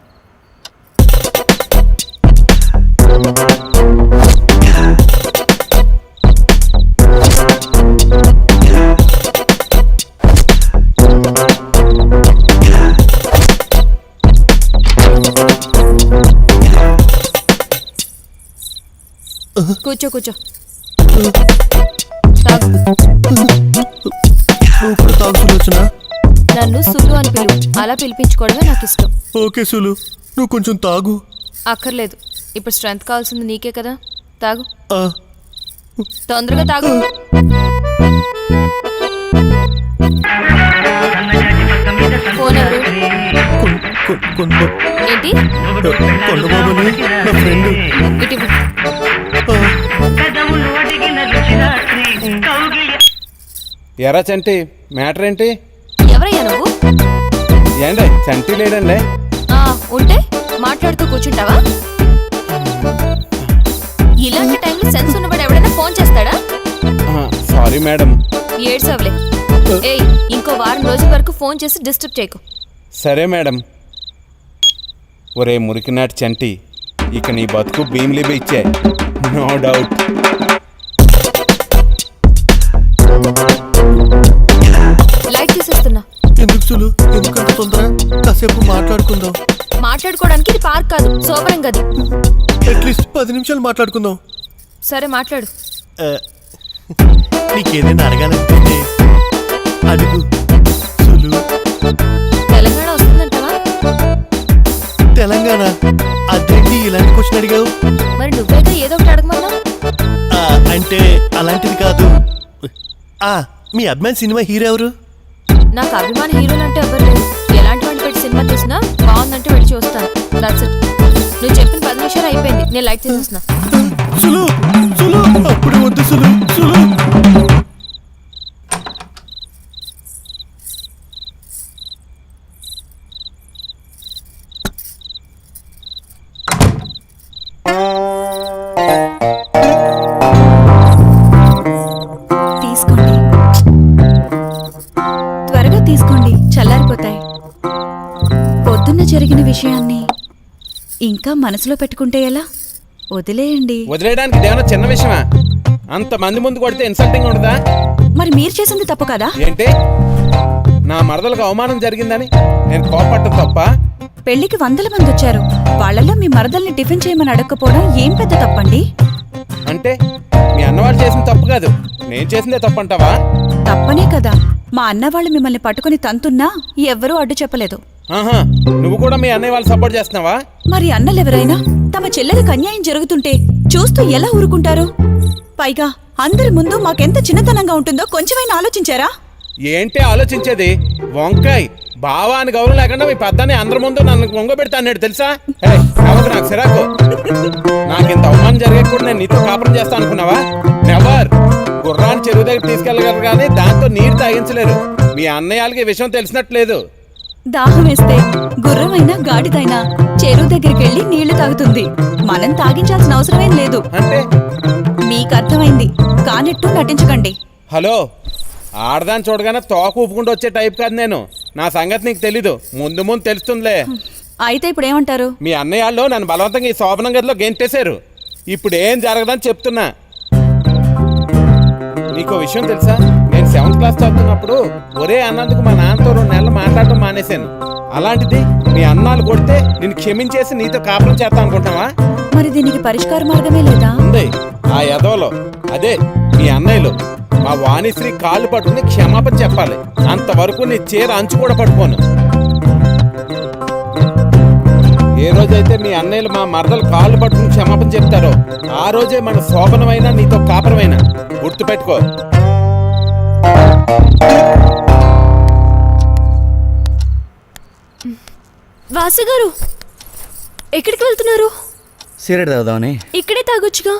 కూర్చో కూర్చో. నన్ను సులు అని పిలువు. అలా పిలిపించుకోవడమే నాకు ఇష్టం. ఓకే సులు, నువ్వు కొంచెం తాగు. అక్కర్లేదు, ఇప్పుడు స్ట్రెంత్ కావాల్సింది నీకే కదా. తాగు, తొందరగా తాగు. ఫోన్ ఎవరు? ఏంటి? కొండబాబుని నా ఫ్రెండ్. ఇటు ఇవ్వు. ఎరా చంటి, మ్యాటర్ ఏంటి? ఎవరయ్యా నువ్వు? ఏండి చంటి లేడండి? ఉంటే మాట్లాడుతూ కూర్చుంటావా? ఇలాంటి టైంలో సెన్స్ ఉన్నవాడు ఎవడైనా ఫోన్ చేస్తాడా? Sorry madam. ఏడ్సవలే. ఏయ్, ఇంకో వారం రోజుల వరకు ఫోన్ చేసి డిస్టర్బ్ చేయకు. సరే మేడం. ఒరే మురికినాటి చంటి, ఇక నీ బతుకు భీమ్లీబీ ఇచ్చే, నో డౌట్. లైట్ తీసేస్తున్నా. ఎందుకు సులు, ఎందుకంత తొందర? కాసేపు మాట్లాడుకుందాం. మాట్లాడుకోవడానికి ఇది పార్క్ కాదు, సోమరం గది. అట్లీస్ట్ 10 నిమిషాలు మాట్లాడుకుందాం. సరే మాట్లాడు. నీకేదైనా అడగాలంటే అడుగు. అంటే అలాంటిది కాదు. మీ అభిమాన్ సినిమా హీరో ఎవరు? నాకు అభిమాన హీరోలు అంటే ఎవరు లేరు. ఎలాంటి వాడిని పెట్టి సినిమా తీసినా బాగుందంటే వెళ్ళి చూస్తాను. That's it. నువ్వు చెప్పిన 10 నిమిషాలు అయిపోయింది. నేను లైట్ చేసేస్తున్నా. సులు సులు అప్పుడు వద్దు సులు సులు. తీసుకోండి, త్వరగా తీసుకోండి, చల్లారిపోతాయి. పొద్దున్న జరిగిన విషయాన్ని ఇంకా మనసులో పెట్టుకుంటే ఎలా? వదిలేయండి. వదిలేయడానికి ఇదేమన్నా చిన్న విషయమా? అంత మంది ముందు కొడితే ఇన్సల్టింగ్ ఉండదా? మరి మీరు చేసింది తప్పు కదా? ఏంటి, నా మరదలకు అవమానం జరిగిందని నేను కోపట్టం తప్ప? పెళ్లికి 100 మంది వచ్చారు. వాళ్ళల్లో మీ మరదల్ని టిఫిన్ చేయమని అడగకపోవడం ఏం పెద్ద తప్పండి? అంటే మీ అన్నవాళ్ళు చేసిన తప్పు కాదు, నేను చేసిందే తప్పంటావా? తప్పనే కదా. మా అన్నవాళ్ళు మిమ్మల్ని పట్టుకుని తంతున్నా ఎవ్వరూ అడ్డు చెప్పలేదు. ఆహా, నువ్వు కూడా మీ అన్నయ్య వాళ్ళు సపోర్ట్ చేస్తున్నావా? మరి అన్నలెవరైనా తమ చెల్లెలకు అన్యాయం జరుగుతుంటే చూస్తూ ఎలా ఊరుకుంటారు? పైగా అందరి ముందు మాకెంత చిన్నతనంగా ఉంటుందో కొంచెమైనా ఆలోచించారా? ఏంటి ఆలోచించేది? వంకాయ్ బావా అని గౌరవం లేకుండా మీ పెద్దని అందరి ముందు నన్ను వంగబెడతాడు తెలుసా? కాబట్టి నాకు సిరాకు. నాకు ఇంత అవమానం జరిగేప్పుడు నేను నీతో కాపురం చేస్తా అనుకున్నావా? నెవర్. గుర్రాన్ని చెరువు దగ్గర తీసుకెళ్ళగలరు కానీ దాంతో నీరు తాగించలేరు. మీ అన్నయ్యలకి ఈ విషయం తెలిసినట్లేదు. దాహం వేస్తే గుర్రమైనా గాడిదైనా చెరువు దగ్గరికి వెళ్ళి నీళ్లు తాగుతుంది. మనం తాగించాల్సిన అవసరమేం లేదు. అంటే మీకు అర్థమైంది. కానట్టు నటించకండి. హలో, ఆడదాన్ని చూడగానే తోక ఊపుకుంటూ వచ్చే టైప్ కాదు నేను. నా సంగతి నీకు తెలీదు, ముందు ముందు తెలుస్తుందిలే. అయితే ఇప్పుడు ఏమంటారు? మీ అన్నయ్యలో నన్ను బలవంతంగా ఈ శోభనం గదిలో గెంటేశారు. ఇప్పుడు ఏం జరగదని చెప్తున్నా. నీకో విషయం తెలుసా? నేను 7th క్లాస్ చదువుతున్నప్పుడు ఒరే అన్నందుకు మా నాన్నతో 2 నెలలు మాట్లాడటం మానేశాను. అలాంటిది మీ అన్నాలు కొడితే నేను క్షమించేసి నీతో కాపురం చేస్తా అనుకుంటావా? మరి దీనికి పరిష్కార మార్గమే లేదా? ఉంది. ఆ యదవలో అదే మీ అన్నయ్యలు మా వాణిశ్రీ కాళ్ళు పట్టుకుని క్షమాపణ చెప్పాలి. అంతవరకు నీ చీర అంచు కూడా పట్టుకోను. ఏ రోజైతే మీ అన్నయ్యలు మా మరదలు కాళ్ళు పట్టుకుని క్షమాపణ చెప్తారో ఆ రోజే మన శోభనమైనా నీతో కాపురమైనా. గుర్తుపెట్టుకో. వాసు గారు ఎక్కడికి వెళ్తున్నారు? సిగరెట్ తాగుదామని. ఇక్కడే తాగొచ్చుగా.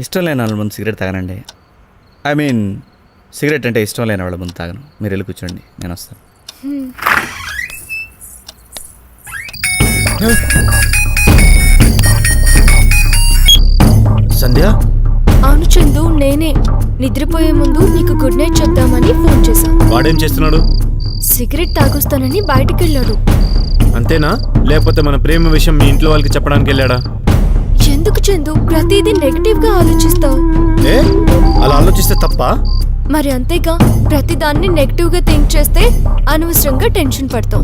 ఇష్టం లేని వాళ్ళ ముందు సిగరెట్ తాగనండి. ఐ మీన్ సిగరెట్ అంటే ఇష్టం లేని వాళ్ళ ముందు తాగను. మీరు వెళ్ళి కూర్చోండి, నేను వస్తాను. సంధ్య, అవును చందు, నేనే. నిద్రపోయే ముందు నీకు గుడ్ నైట్ చెప్దామని ఫోన్ చేశాను. వాడేం చేస్తున్నాడు? సిగరెట్ తాగొస్తానని బయటికి వెళ్ళాడు. అంతేనా? లేకపోతే మన ప్రేమ విషయం మీ ఇంట్లో వాళ్ళకి చెప్పడానికి వెళ్ళాడా? ఎందుకు చందు ప్రతిదీ నెగటివ్ గా ఆలోచిస్తావు? అలా ఆలోచిస్తే తప్ప? మరి అంతేగా, ప్రతిదాన్ని నెగటివ్ గా థింక్ చేస్తే అనవసరంగా టెన్షన్ పడతాం.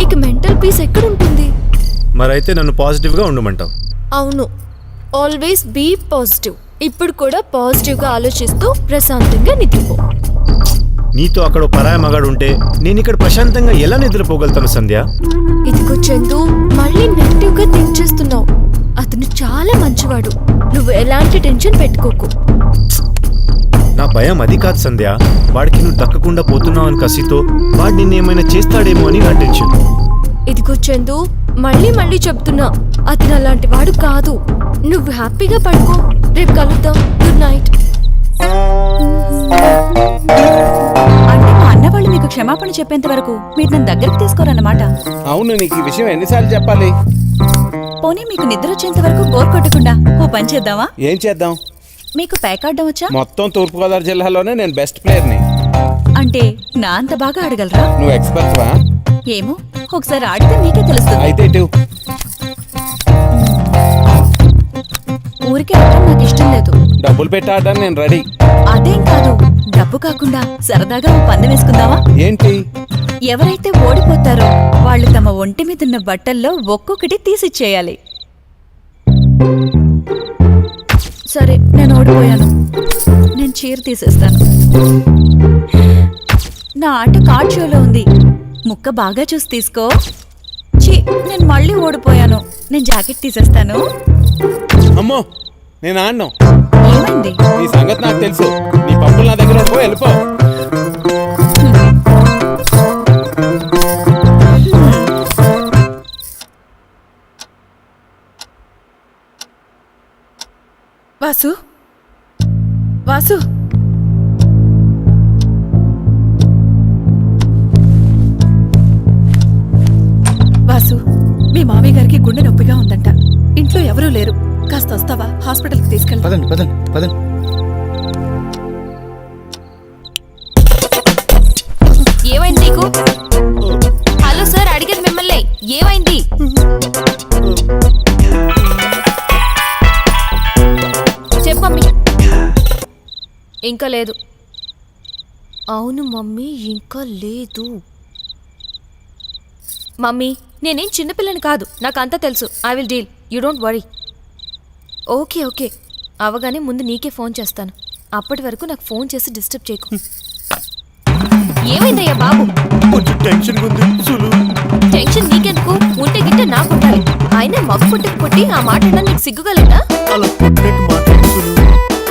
ఇక మెంటల్ పీస్ ఎక్కడుంటుంది? మరైతే నన్ను పాజిటివ్ గా ఉండమంటావు? అవును, ఆల్వేస్ బీ పాజిటివ్. ఇప్పుడు కూడా పాజిటివ్ గా ఆలోచిస్తూ ప్రశాంతంగా నిద్రపో. నీతో అక్కడ పరాయ మగాడు ఉంటే నేను ఇక్కడ ప్రశాంతంగా ఎలా నిద్రపోగలుగుతాను సంధ్య? ఇదిగో చందు, మళ్ళీ నెగటివ్ గా థింక్ చేస్తున్నావు. అతను చాలా మంచివాడు. నువ్వు ఎలాంటి టెన్షన్ పెట్టుకోకు. నా భయం అది కాదు సంధ్య. వాడికి నువ్వు దక్కకుండా పోతున్నావు అని కసితో వాడు నిన్నేమైనా చేస్తాడేమో అని నా టెన్షన్. ఇదిగో చందు, మళ్ళీ మళ్ళీ చెప్తున్నా, అతను అలాంటి వాడు కాదు. నువ్వు హ్యాపీగా పడుకో. రేపు కలుద్దాం. Good night. అంటే మా అన్నవాళ్ళు మీకు క్షమాపణ చెప్పేంత వరకు మీరు నన్ను దగ్గరికి తీసుకోరన్నమాట? అవును, నీకు ఈ విషయం ఎన్నిసార్లు చెప్పాలి? పోనీ మీకు నిద్ర వచ్చేంత వరకు బోర్ కొట్టకుండా ఓ పని చేద్దామా? ఏం చేద్దాం? మీకు పేకాడడం వచ్చా? మొత్తం తూర్పుగోదావరి జిల్లాలోనే నేను బెస్ట్ ప్లేయర్ని. అంటే నా అంత బాగా ఆడగలరా? నువ్వు ఎక్స్పర్ట్వా? ఏమో, ఒకసారి ఆడితే మీకే తెలుస్తుంది. అయితే ఇటు. ఊరికే ఆడటం నాకు ఇష్టం లేదు. డబ్బులు పెట్టి ఆడడానికి నేను రెడీ. అదేం కాదు, డబ్బు కాకుండా సరదాగా ఓ పందెం వేసుకుందామా? ఏంటి? ఎవరైతే ఓడిపోతారో వాళ్ళు తమ ఒంటి మీద ఉన్న బట్టల్లో ఒక్కొక్కటి తీసిచ్చేయాలి. సరే, నేను ఓడిపోయాను. నేను చీర తీసేస్తాను. నా ఆట కార్డ్ షోలో ఉంది. ముక్క బాగా చూసి తీసుకో. నేను మళ్ళీ ఓడిపోయాను. నేను జాకెట్ తీసేస్తాను. అమ్మో, నేను ఆడను. ఏమైంది? ఏమైంది? నీ సంగతి నాకు తెలుసు. నీ పప్పులు నా దగ్గర పో, వెళ్ళిపో. వాసు వాసు వాసు, మీ మామయ్య గారికి గుండె నొప్పిగా ఉందంట. ఇంట్లో ఎవరూ లేరు. కాస్త వస్తావా? హాస్పిటల్కి తీసుకెళ్తా. పదండి పదండి పదండి. ఏమైంది నీకు? హలో సార్, అడిగేది మిమ్మల్ని. ఏమైంది? చెప్పమ్మీ. ఇంకా లేదు. అవును మమ్మీ, ఇంకా లేదు. మమ్మీ, నేనేం చిన్నపిల్లని కాదు, నాకు అంతా తెలుసు. I will deal, you don't worry. Okay okay, అవగానే ముందు నీకే ఫోన్ చేస్తాను. అప్పటి వరకు నాకు ఫోన్ చేసి డిస్టర్బ్ చేయకు. ఏమైందయ్యా బాబు? కొంచెం టెన్షన్ ఉంది సులు. టెన్షన్ నీకెందుకు? ఉంటే గిట్టే నాకు ఉండాలి. అయినా మగ పుట్టుకు పుట్టి ఆ మాట నీకు సిగ్గుగలేదా? అలా పుట్టినట్టు మాట్లాడు సులు.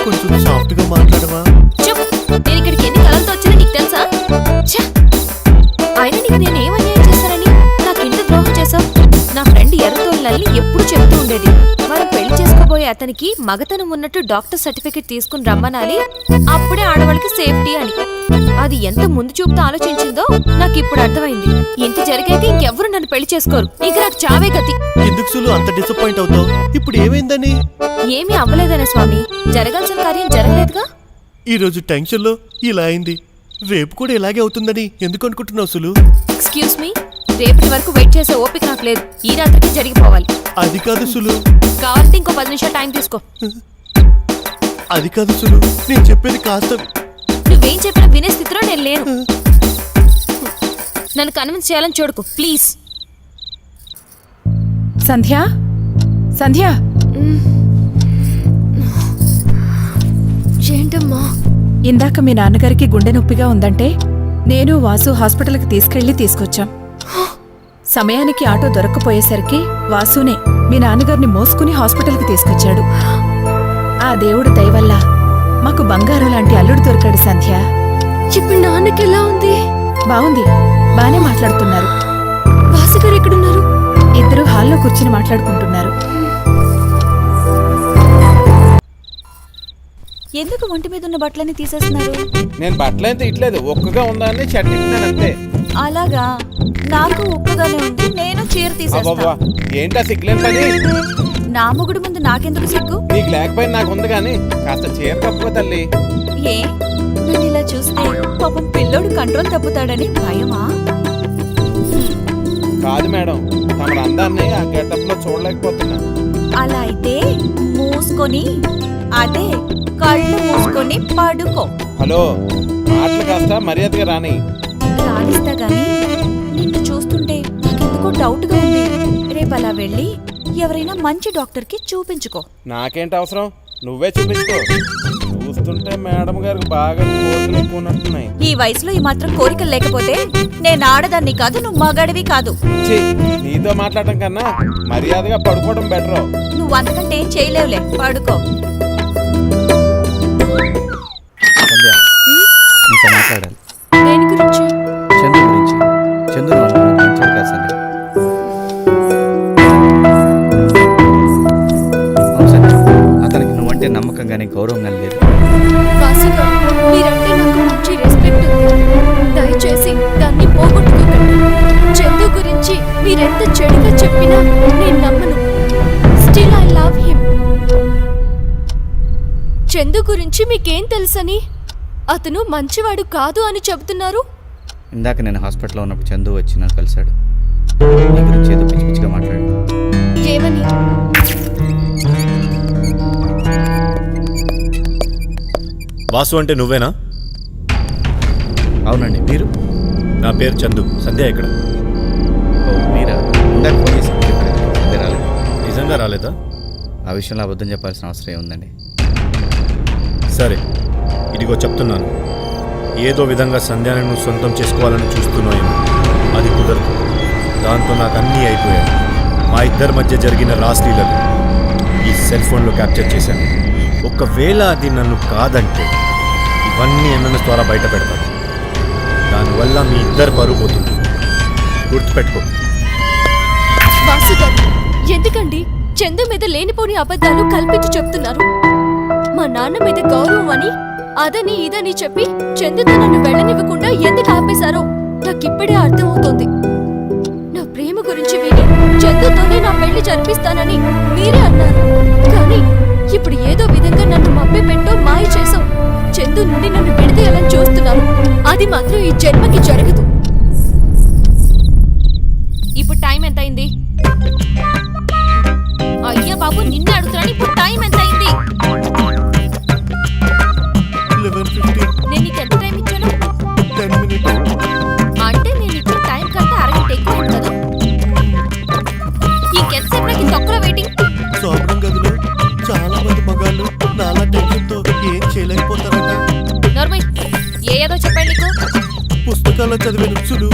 కొంచెం సాఫ్ట్ గా మాట్లాడవా? చెప్పు, నేను ఇక్కడికి ఎన్ని కలలతో వచ్చినా నీకు తెలుసా? ఛ! అయినా నీకు నేను ఏం అన్యాయం చేశానని నాకు ఇంత ద్రోహం చేశావు? నా ఫ్రెండ్ ఎర్రతోళ్ళని ఎప్పుడు చెప్తూ ఉండేది, మనం పెళ్లి చేసుకోబోయే అతనికి మగతనం ఉన్నట్టు డాక్టర్ సర్టిఫికెట్ తీసుకుని రమ్మనాలి, అప్పుడే ఆడవాళ్ళకి సేఫ్టీ అని. అది ఎంత ముందు చూపుతూ ఆలోచించిందో నాకు ఇప్పుడు అర్థమైంది. ఇంత జరిగాక ఇంకెవ్వరు నన్ను పెళ్లి చేసుకోరు. ఇక నాకు చావే గతి. ఎందుకు సులు అంత డిసప్పాయింట్ అవుతావు? ఇప్పుడు ఏమైందని? ఏమీ అవ్వలేదనే స్వామి, జరగాల్సిన కార్యం జరగలేదుగా. ఈ రోజు టెన్షన్ లో ఇలా అయింది. రేపు కూడా ఇలాగే అవుతుందని ఎందుకు అనుకుంటున్నావు సులు? ఎక్స్క్యూజ్ మీ, రేపటి వరకు వెయిట్ చేసే ఓపిక నాకు లేదు. ఈ రాత్రికి జరిగిపోవాలి. అది కాదు సులు. కావాలంటే ఇంకో 10 నిమిషాలు టైం తీసుకో. అది కాదు సులు, నేను చెప్పేది కాస్త. నువ్వేం చెప్పినా వినే స్థితిలో నేను లేను. నన్ను కన్విన్స్ చేయాలని చూడకు ప్లీజ్. సంధ్య, సంధ్య, ఏంటమ్మా? ఇందాక మీ నాన్నగారికి గుండె నొప్పిగా ఉందంటే నేను వాసు హాస్పిటల్కి తీసుకొచ్చాం. సమయానికి ఆటో దొరక్కపోయేసరికి వాసునే మీ నాన్నగారిని మోసుకుని హాస్పిటల్కి తీసుకొచ్చాడు. ఆ దేవుడు దయ వల్ల మాకు బంగారం లాంటి అల్లుడు దొరికాడు సంధ్య. ఇప్పుడు నాన్నకి ఎలా ఉంది? బాగుంది, బానే మాట్లాడుతున్నారు. వాసు గారు ఎక్కడున్నారు? ఇద్దరు హాల్లో కూర్చుని మాట్లాడుకుంటున్నారు. ఎందుకు ఒంటి మీద ఉన్న బట్టలన్నీ తీసేస్తున్నారు? నేను బట్టలేం తీయట్లేదు, ఒక్కగా ఉందని షర్ట్ ఇట్టినాను అంతే. అలాగా? నాకు ఉప్పుగానే ఉంది, నేను చీర తీసేస్తా. అబ్బబ్బా, ఏంటా సిగ్గులేని పని? నా మొగుడు ముందు నాకెందుకు సిగ్గు? నీకు లేకపోయినా నాకు ఉంది కానీ కాస్త చీర కప్పుకో తల్లి. ఏ, నన్ను ఇలా చూస్తే పాపం పిల్లోడు కంట్రోల్ తప్పుతాడని భయమా? కాదు మేడం, తమ అందాన్ని ఆ గెటప్ లో చూడలేకపోతున్నా. అలా అయితే మూసుకొని, అదే కళ్ళు మూసుకొని పడుకో. హలో, మాటలు కాస్త మర్యాదగా రాని. రాణిస్తా గాని నిన్ను చూస్తుంటే నాకెందుకో డౌట్ గా ఉంది. రేపు అలా వెళ్ళి ఎవరైనా మంచి డాక్టర్ కి చూపించుకో. నాకేంటి అవసరం, నువ్వే చూపించుకో. చూస్తుంటే మేడం గారికి బాగా కోరికలు ఎక్కువ ఉన్నట్టున్నాయి. ఈ వయసులో ఈ మాత్రం కోరికలు లేకపోతే నేను ఆడదాన్ని కాదు, నువ్వు మగాడివి కాదు. ఛీ, నీతో మాట్లాడటం కన్నా మర్యాదగా పడుకోవడం బెటర్. నువ్వు అంతకంటే ఏం చేయలేవులే, పడుకో. సంధ్య, నీతో మాట్లాడాలి. దేని గురించి? చందు గురించి. చందు అనుకున్నది మంచిది కాదు సంధ్య. అవును సంధ్య, అతనికి నువ్వంటే నమ్మకం కానీ గౌరవం కానీ లేదు. వాసు గారు, మీరంటే నాకు మంచి రెస్పెక్ట్ ఉంది. దయచేసి దాన్ని పోగొట్టుకోకండి. చందు గురించి మీరెంత చెడుగా చెప్పినా నేను నమ్మను. Still I love him. Chandu గురించి మీకేం తెలుసని? అతను మంచివాడు కాదు అని చెబుతున్నారు. ఇందాక నేను హాస్పిటల్లో ఉన్నప్పుడు చందు వచ్చి నన్ను కలిశాడు. నీ గురించి ఏదో పిచ్చి పిచ్చిగా మాట్లాడు. ఏమని? వాసు అంటే నువ్వేనా? అవునండి, మీరు? నా పేరు చందు. సంధ్య ఎక్కడ? ఓ మీరా? ఇందాక ఫోన్ చేసి చెప్పారు, సంధ్య రాలేదు. నిజంగా రాలేదా? ఆ విషయంలో అబద్ధం చెప్పాల్సిన అవసరం ఏముందండి? సరే, ఇదిగో చెప్తున్నాను. ఏదో విధంగా సంధ్యాన్ని నువ్వు సొంతం చేసుకోవాలని చూస్తున్నాయేమో. అది కుదరదు. దాంతో నాకు అన్నీ అయిపోయాయి. మా ఇద్దరి మధ్య జరిగిన రాస్లీలను ఈ సెల్ ఫోన్లో క్యాప్చర్ చేశాను. ఒకవేళ అది నన్ను కాదంటే ఇవన్నీ ఎంఎంఎస్ ద్వారా బయట పెడతాను. దానివల్ల మీ ఇద్దరు పరువు పోతుంది. గుర్తుపెట్టుకో. వాసు గారు, ఎందుకండి చందు మీద లేనిపోని అబద్ధాలు కల్పించి చెప్తున్నారు? మా నాన్న మీద గౌరవం అని అదని ఇదని చెప్పి చందుతో నన్ను వెళ్ళనివ్వకుండా ఎందుకు ఆపేశారో నాకిప్పుడే అర్థమవుతోంది. నా ప్రేమ గురించి విని చందుతోనే నా పెళ్లి జరిపిస్తానని మీరే అన్నారు. కానీ ఇప్పుడు ఏదో విధంగా నన్ను మభ్య పెట్టో మాయ చేసాం. చందు నుండి నన్ను విడదీయాలని చూస్తున్నారు. అది మాత్రం ఈ జన్మకి జరగదు. ఇప్పుడు టైం ఎంత అయింది? అయ్యా బాబు, నిన్నే అడుగుతున్నాను. ఇప్పుడు టైం ఎంత అయింది? 11:15. నేను నీకు ఎంత టైం ఇచ్చాను? 10 minutes. అంటే నేను ఇచ్చిన టైం కంటే అరగంట ఎక్కువ కదా. ఇంకెంతసేపు నాకు ఈ తొక్కలో వెయిటింగ్? శోభనం గదిలో చాలా మంది మగాళ్ళు నాలా టెన్షన్తో ఏం చేయలేకపోతారట. నోర్మై, ఏదో చెప్పండి నీకు. పుస్తకాల్లో చదివే నుచ్చులు.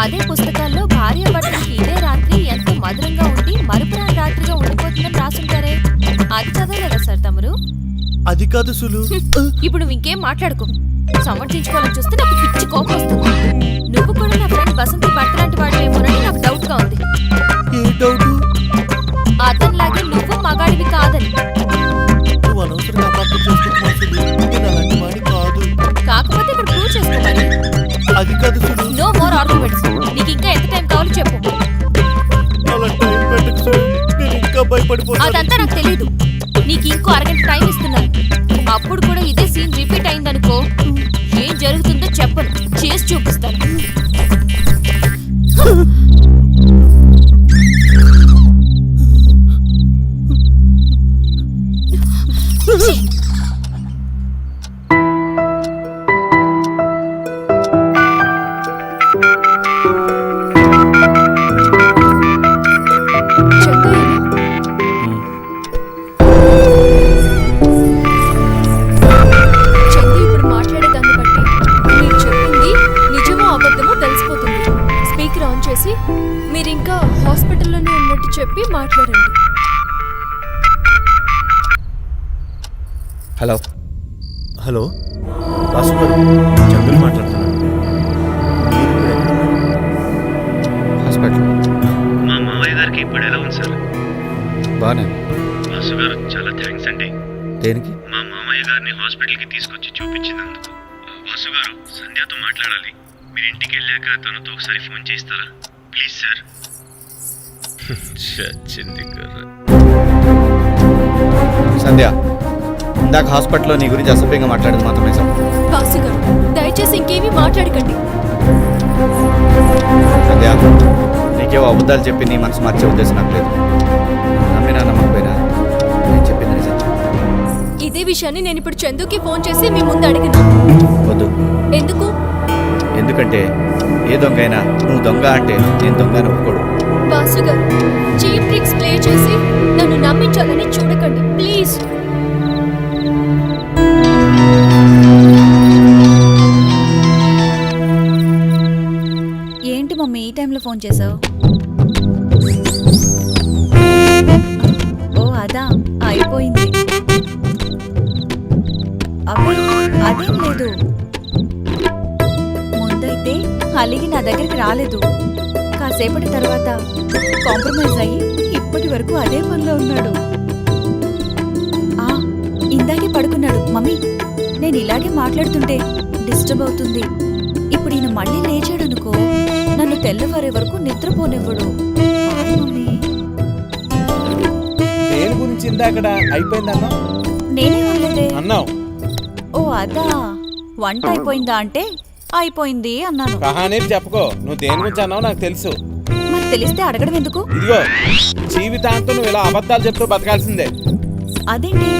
అదే పుస్తకాల్లో భార్య భర్తలకి ఇదే రాత్రి ఎంత మధురంగా ఉండి మరుపురాని రాత్రిగా ఉండిపోతుందని రాసుంటారే, అది చదవలేదా సార్ తమరు? అది కాదు సులు. ఇప్పుడు నువ్వు ఇంకేం మాట్లాడుకో. సమర్థించుకోవాలని చూస్తే నాకు పిచ్చి కోపం వస్తుంది. నువ్వు కూడా నా ఫ్రెండ్ బసంతి భర్త లాంటి వాడేమోనని నాకు డౌట్ గా ఉంది. ఏ డౌట్? అతనిలాగే నువ్వు మగాడివి కాదని. నువ్వు అనవసరంగా అపార్థం చేసుకుంటున్నావు సులు. నేను అలాంటి వాడిని కాదు. కాకపోతే ఇక్కడ ప్రూవ్ చేసుకోవాలి. అది కాదు సులు. No more arguments. నీకు ఇంకా ఎంత టైం కావాలో చెప్పు. అలా టైం పెట్టకు సులు. నేను ఇంకా భయపడిపోతాను. అదంతా నాకు తెలియదు. నీకు ఇంకో అరగంట టైం ఇస్తున్నాను. అప్పుడు కూడా ఇదే సీన్ రిపీట్ అయిందనుకో, ఏం జరుగుతుందో చెప్పను, చేసి చూపిస్తాను. చందు ఇప్పుడు మాట్లాడేదాన్ని బట్టి మీరు చెప్పింది నిజమో అబద్ధమో తెలిసిపోతుంది. స్పీకర్ ఆన్ చేసి మీరు ఇంకా హాస్పిటల్లోనే ఉన్నట్టు చెప్పి మాట్లాడండి. హలో. హలో వాసు గారు, చంద్రుని మాట్లాడుతున్నాను. మీరు ఇప్పుడు ఎక్కడున్నారు? హాస్పిటల్. మా మామయ్య గారికి ఇప్పుడు ఎలా ఉంది సార్? బాగానే. వాసు గారు, చాలా థ్యాంక్స్ అండి. దేనికి? మా మామయ్య గారిని హాస్పిటల్కి తీసుకొచ్చి చూపించినందుకు. వాసు గారు, సంధ్యతో మాట్లాడాలి. మీరు ఇంటికి వెళ్ళాక తనతో ఒకసారి ఫోన్ చేస్తారా ప్లీజ్ సార్? చచ్చింది కర్ర. సంధ్య, ఇందాక హాస్పిటల్లో నీ గురించి అసభ్యంగా మాట్లాడింది మాత్రం నిజం. వాసు గారు, దయచేసి ఇంకేమీ మాట్లాడకండి. సంధ్య, నీకేవో అబద్ధాలు చెప్పి నీ మనసు మార్చే ఉద్దేశం నాకు లేదు. నమ్మినా నమ్మకపోయినా నేను చెప్పింది నిజం. ఇదే విషయాన్ని నేను ఇప్పుడు చందుకి ఫోన్ చేసి మీ ముందు అడిగినా. వద్దు. ఎందుకు? ఎందుకంటే ఏ దొంగ అయినా నువ్వు దొంగ అంటే నేను దొంగ అని ఒప్పుకోడు. వాసు గారు, చీప్ ట్రిక్స్ ప్లే చేసి నన్ను నమ్మించాలని చూడకండి ప్లీజ్. ఏంటి మమ్మీ ఈ టైంలో ఫోన్ చేసావు? ఓ అదా, అయిపోయింది. అదేం లేదు. ముందైతే అలిగి నా దగ్గరికి రాలేదు. కాసేపటి తర్వాత కాంప్రమైజ్ అయ్యి ఇప్పటి వరకు అదే పనిలో ఉన్నాడు. ఇందాకే పడుకున్నాడు. మమ్మీ, నేను ఇలాగే మాట్లాడుతుంటే డిస్టర్బ్ అవుతుంది. ఇప్పుడు ఈయన మళ్ళీ లేచాడనుకో, నన్ను తెల్లవారే వరకు నిద్రపోనివ్వడు. మమ్మీ, దేని గురించి ఇందాకడ అయిపోయిందన్నా? నేనే అనలేదే. అన్నావు. ఓ అదా, వంట అయిపోయిందా అంటే అయిపోయింది అన్నాను. కహానీలు చెప్పుకో. నువ్వు దేని గురించి అన్నావు నాకు తెలుసు. మరి తెలిస్తే అడగడం ఎందుకు? ఇదిగో, జీవితాంతం నువ్వు ఇలా అబద్ధాలు చెప్తూ బతకాల్సిందే. అదేంటి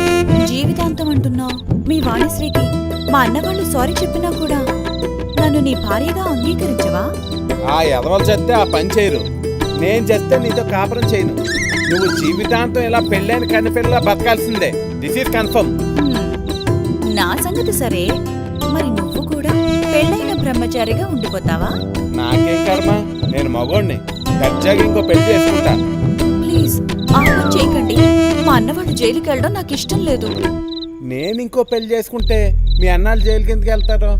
జీవితాంతం అంటున్నావు? మీ వాణిశ్రీకి మా అన్నవాళ్ళు సారీ చెప్పినా కూడా నన్ను నీ భార్యగా అంగీకరించవా? ఆ ఎదవలు చేస్తే ఆ పని చేయరు. నేను చేస్తే నీతో కాపురం చేయను. నువ్వు జీవితాంతం ఇలా పెళ్ళైన కన్నెపిల్లలా బతకాల్సిందే. This is confirm. నా సంగతి సరే, మరి నువ్వు కూడా పెళ్ళైన బ్రహ్మచారిగా ఉండిపోతావా? నాకేం కర్మ, నేను మగోడిని. దర్జాగా ఇంకో పెళ్లి చేసుకుంటా. ప్లీజ్ ఆ పని చేయకండి. మా అన్నవాళ్ళు జైలుకి వెళ్ళడం నాకు ఇష్టం లేదు. నేను ఇంకో పెళ్లి చేసుకుంటే మీ అన్నాళ్ళు జైలుకి ఎందుకు వెళ్తారు?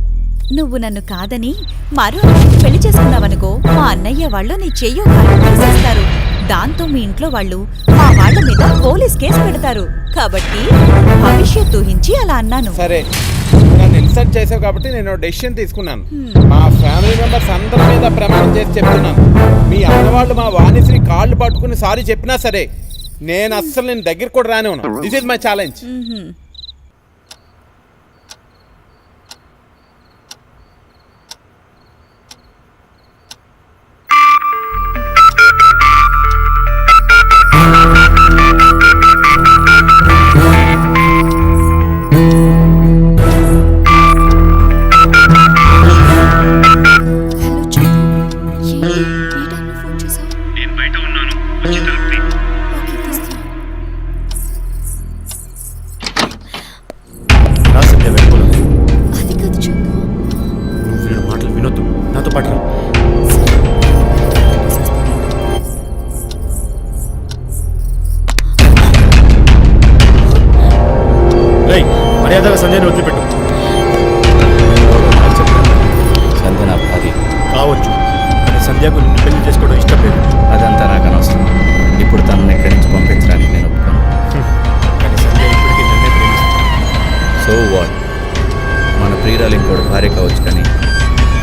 నువ్వు నన్ను కాదని మరో అమ్మాయిని పెళ్లి చేసుకున్నావనుకో మా అన్నయ్య వాళ్ళు నీ చెయ్యో కాళ్ళు తీసేస్తారు. దాంతో మీ ఇంట్లో వాళ్ళు మా వాళ్ళ మీద పోలీస్ కేసు పెడతారు. కాబట్టి భవిష్యత్తు ఊహించి అలా అన్నాను. సరే, నన్ను ఇన్సల్ట్ చేసావు కాబట్టి నేను డెసిషన్ తీసుకున్నాను. మా ఫ్యామిలీ మెంబర్స్ అందరి మీద ప్రమాణం చేసి చెప్తున్నాను, మీ అన్నవాళ్ళు మా వాణిశ్రీ కాళ్ళు పట్టుకుని సారీ చెప్పినా సరే నేను అస్సలు నేను దగ్గర కూడా రానివ్వను. This is my challenge. Hello Chandu, ఏంటి ఈ టైంలో ఫోన్ చేశావు? నేను బయట ఉన్నాను, వచ్చి తలుపు తీ. ఓకే, తీస్తున్నా. రా సంధ్య, వెళ్ళిపోదాం. అది కాదు చందు. నువ్వు వీడు మాటలు వినొద్దు, నాతో పాటు రా. రేయ్, మర్యాదగా సంధ్యని వదిలిపెట్టు. సంధ్య నా భార్య కావచ్చు, కానీ సంధ్యకు నిన్ను పెళ్లి చేసుకోవడం ఇష్టం లేదు. అదంతా నాకు అనవసరం. ఇప్పుడు తనని ఇక్కడి నుంచి పంపించడానికి నేను ఒప్పుకోను. కానీ సంధ్య ఇప్పటికీ నన్నే ప్రేమిస్తుంది. So what? మన ప్రియురాలు ఇంకోటి భార్య కావచ్చు, కానీ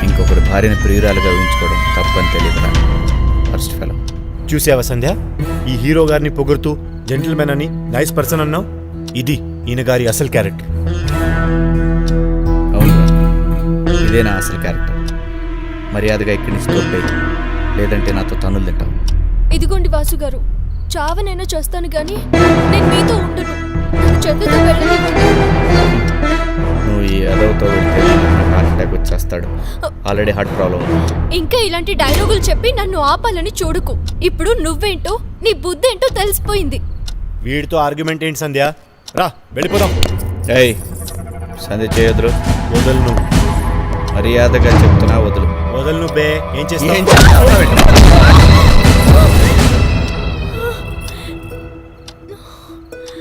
ఇంకొకటి భార్యని ప్రియురాలుగా ఊహించుకోవడం తప్పని తెలియదు నాకు. First fellow. చూసావా సంధ్య, ఈ హీరో గారిని పొగుడుతూ జెంటిల్మెన్ అని నైస్ పర్సన్ అన్నావు. ఇది ఈయన గారి అసలు క్యారెక్టర్. అవును, ఇదే నా అసలు క్యారెక్టర్. మర్యాదగా ఇక్కడి నుంచి తోపేయి, లేదంటే నాతో తన్నులు తింటావు. ఇదిగోండి వాసు గారు, చావనైనా చేస్తాను గాని నేను మీతో ఉండను. నాకు చందుతో వెళ్ళనివ్వండి. నువ్వు ఈ అదవుతో వెళ్తే హార్ట్ అటాక్ వచ్చేస్తాడు. ఆల్రెడీ హార్ట్ ప్రాబ్లం ఉంది. ఇంకా ఇలాంటి డైలాగులు చెప్పి నన్ను ఆపాలని చూడకు. ఇప్పుడు నువ్వేంటో నీ బుద్ధి ఏంటో తెలిసిపోయింది. వీడితో ఆర్గ్యుమెంట్ ఏంటి సంధ్య? రా వెళ్ళిపోదాం. ఏయ్, సంధ్య చేయొద్దు. వదలు నువ్వు. మర్యాదగా చెప్తున్నా వదులు. వదలు నువ్వే. ఏం చేస్తావు? ఏం చేస్తావు?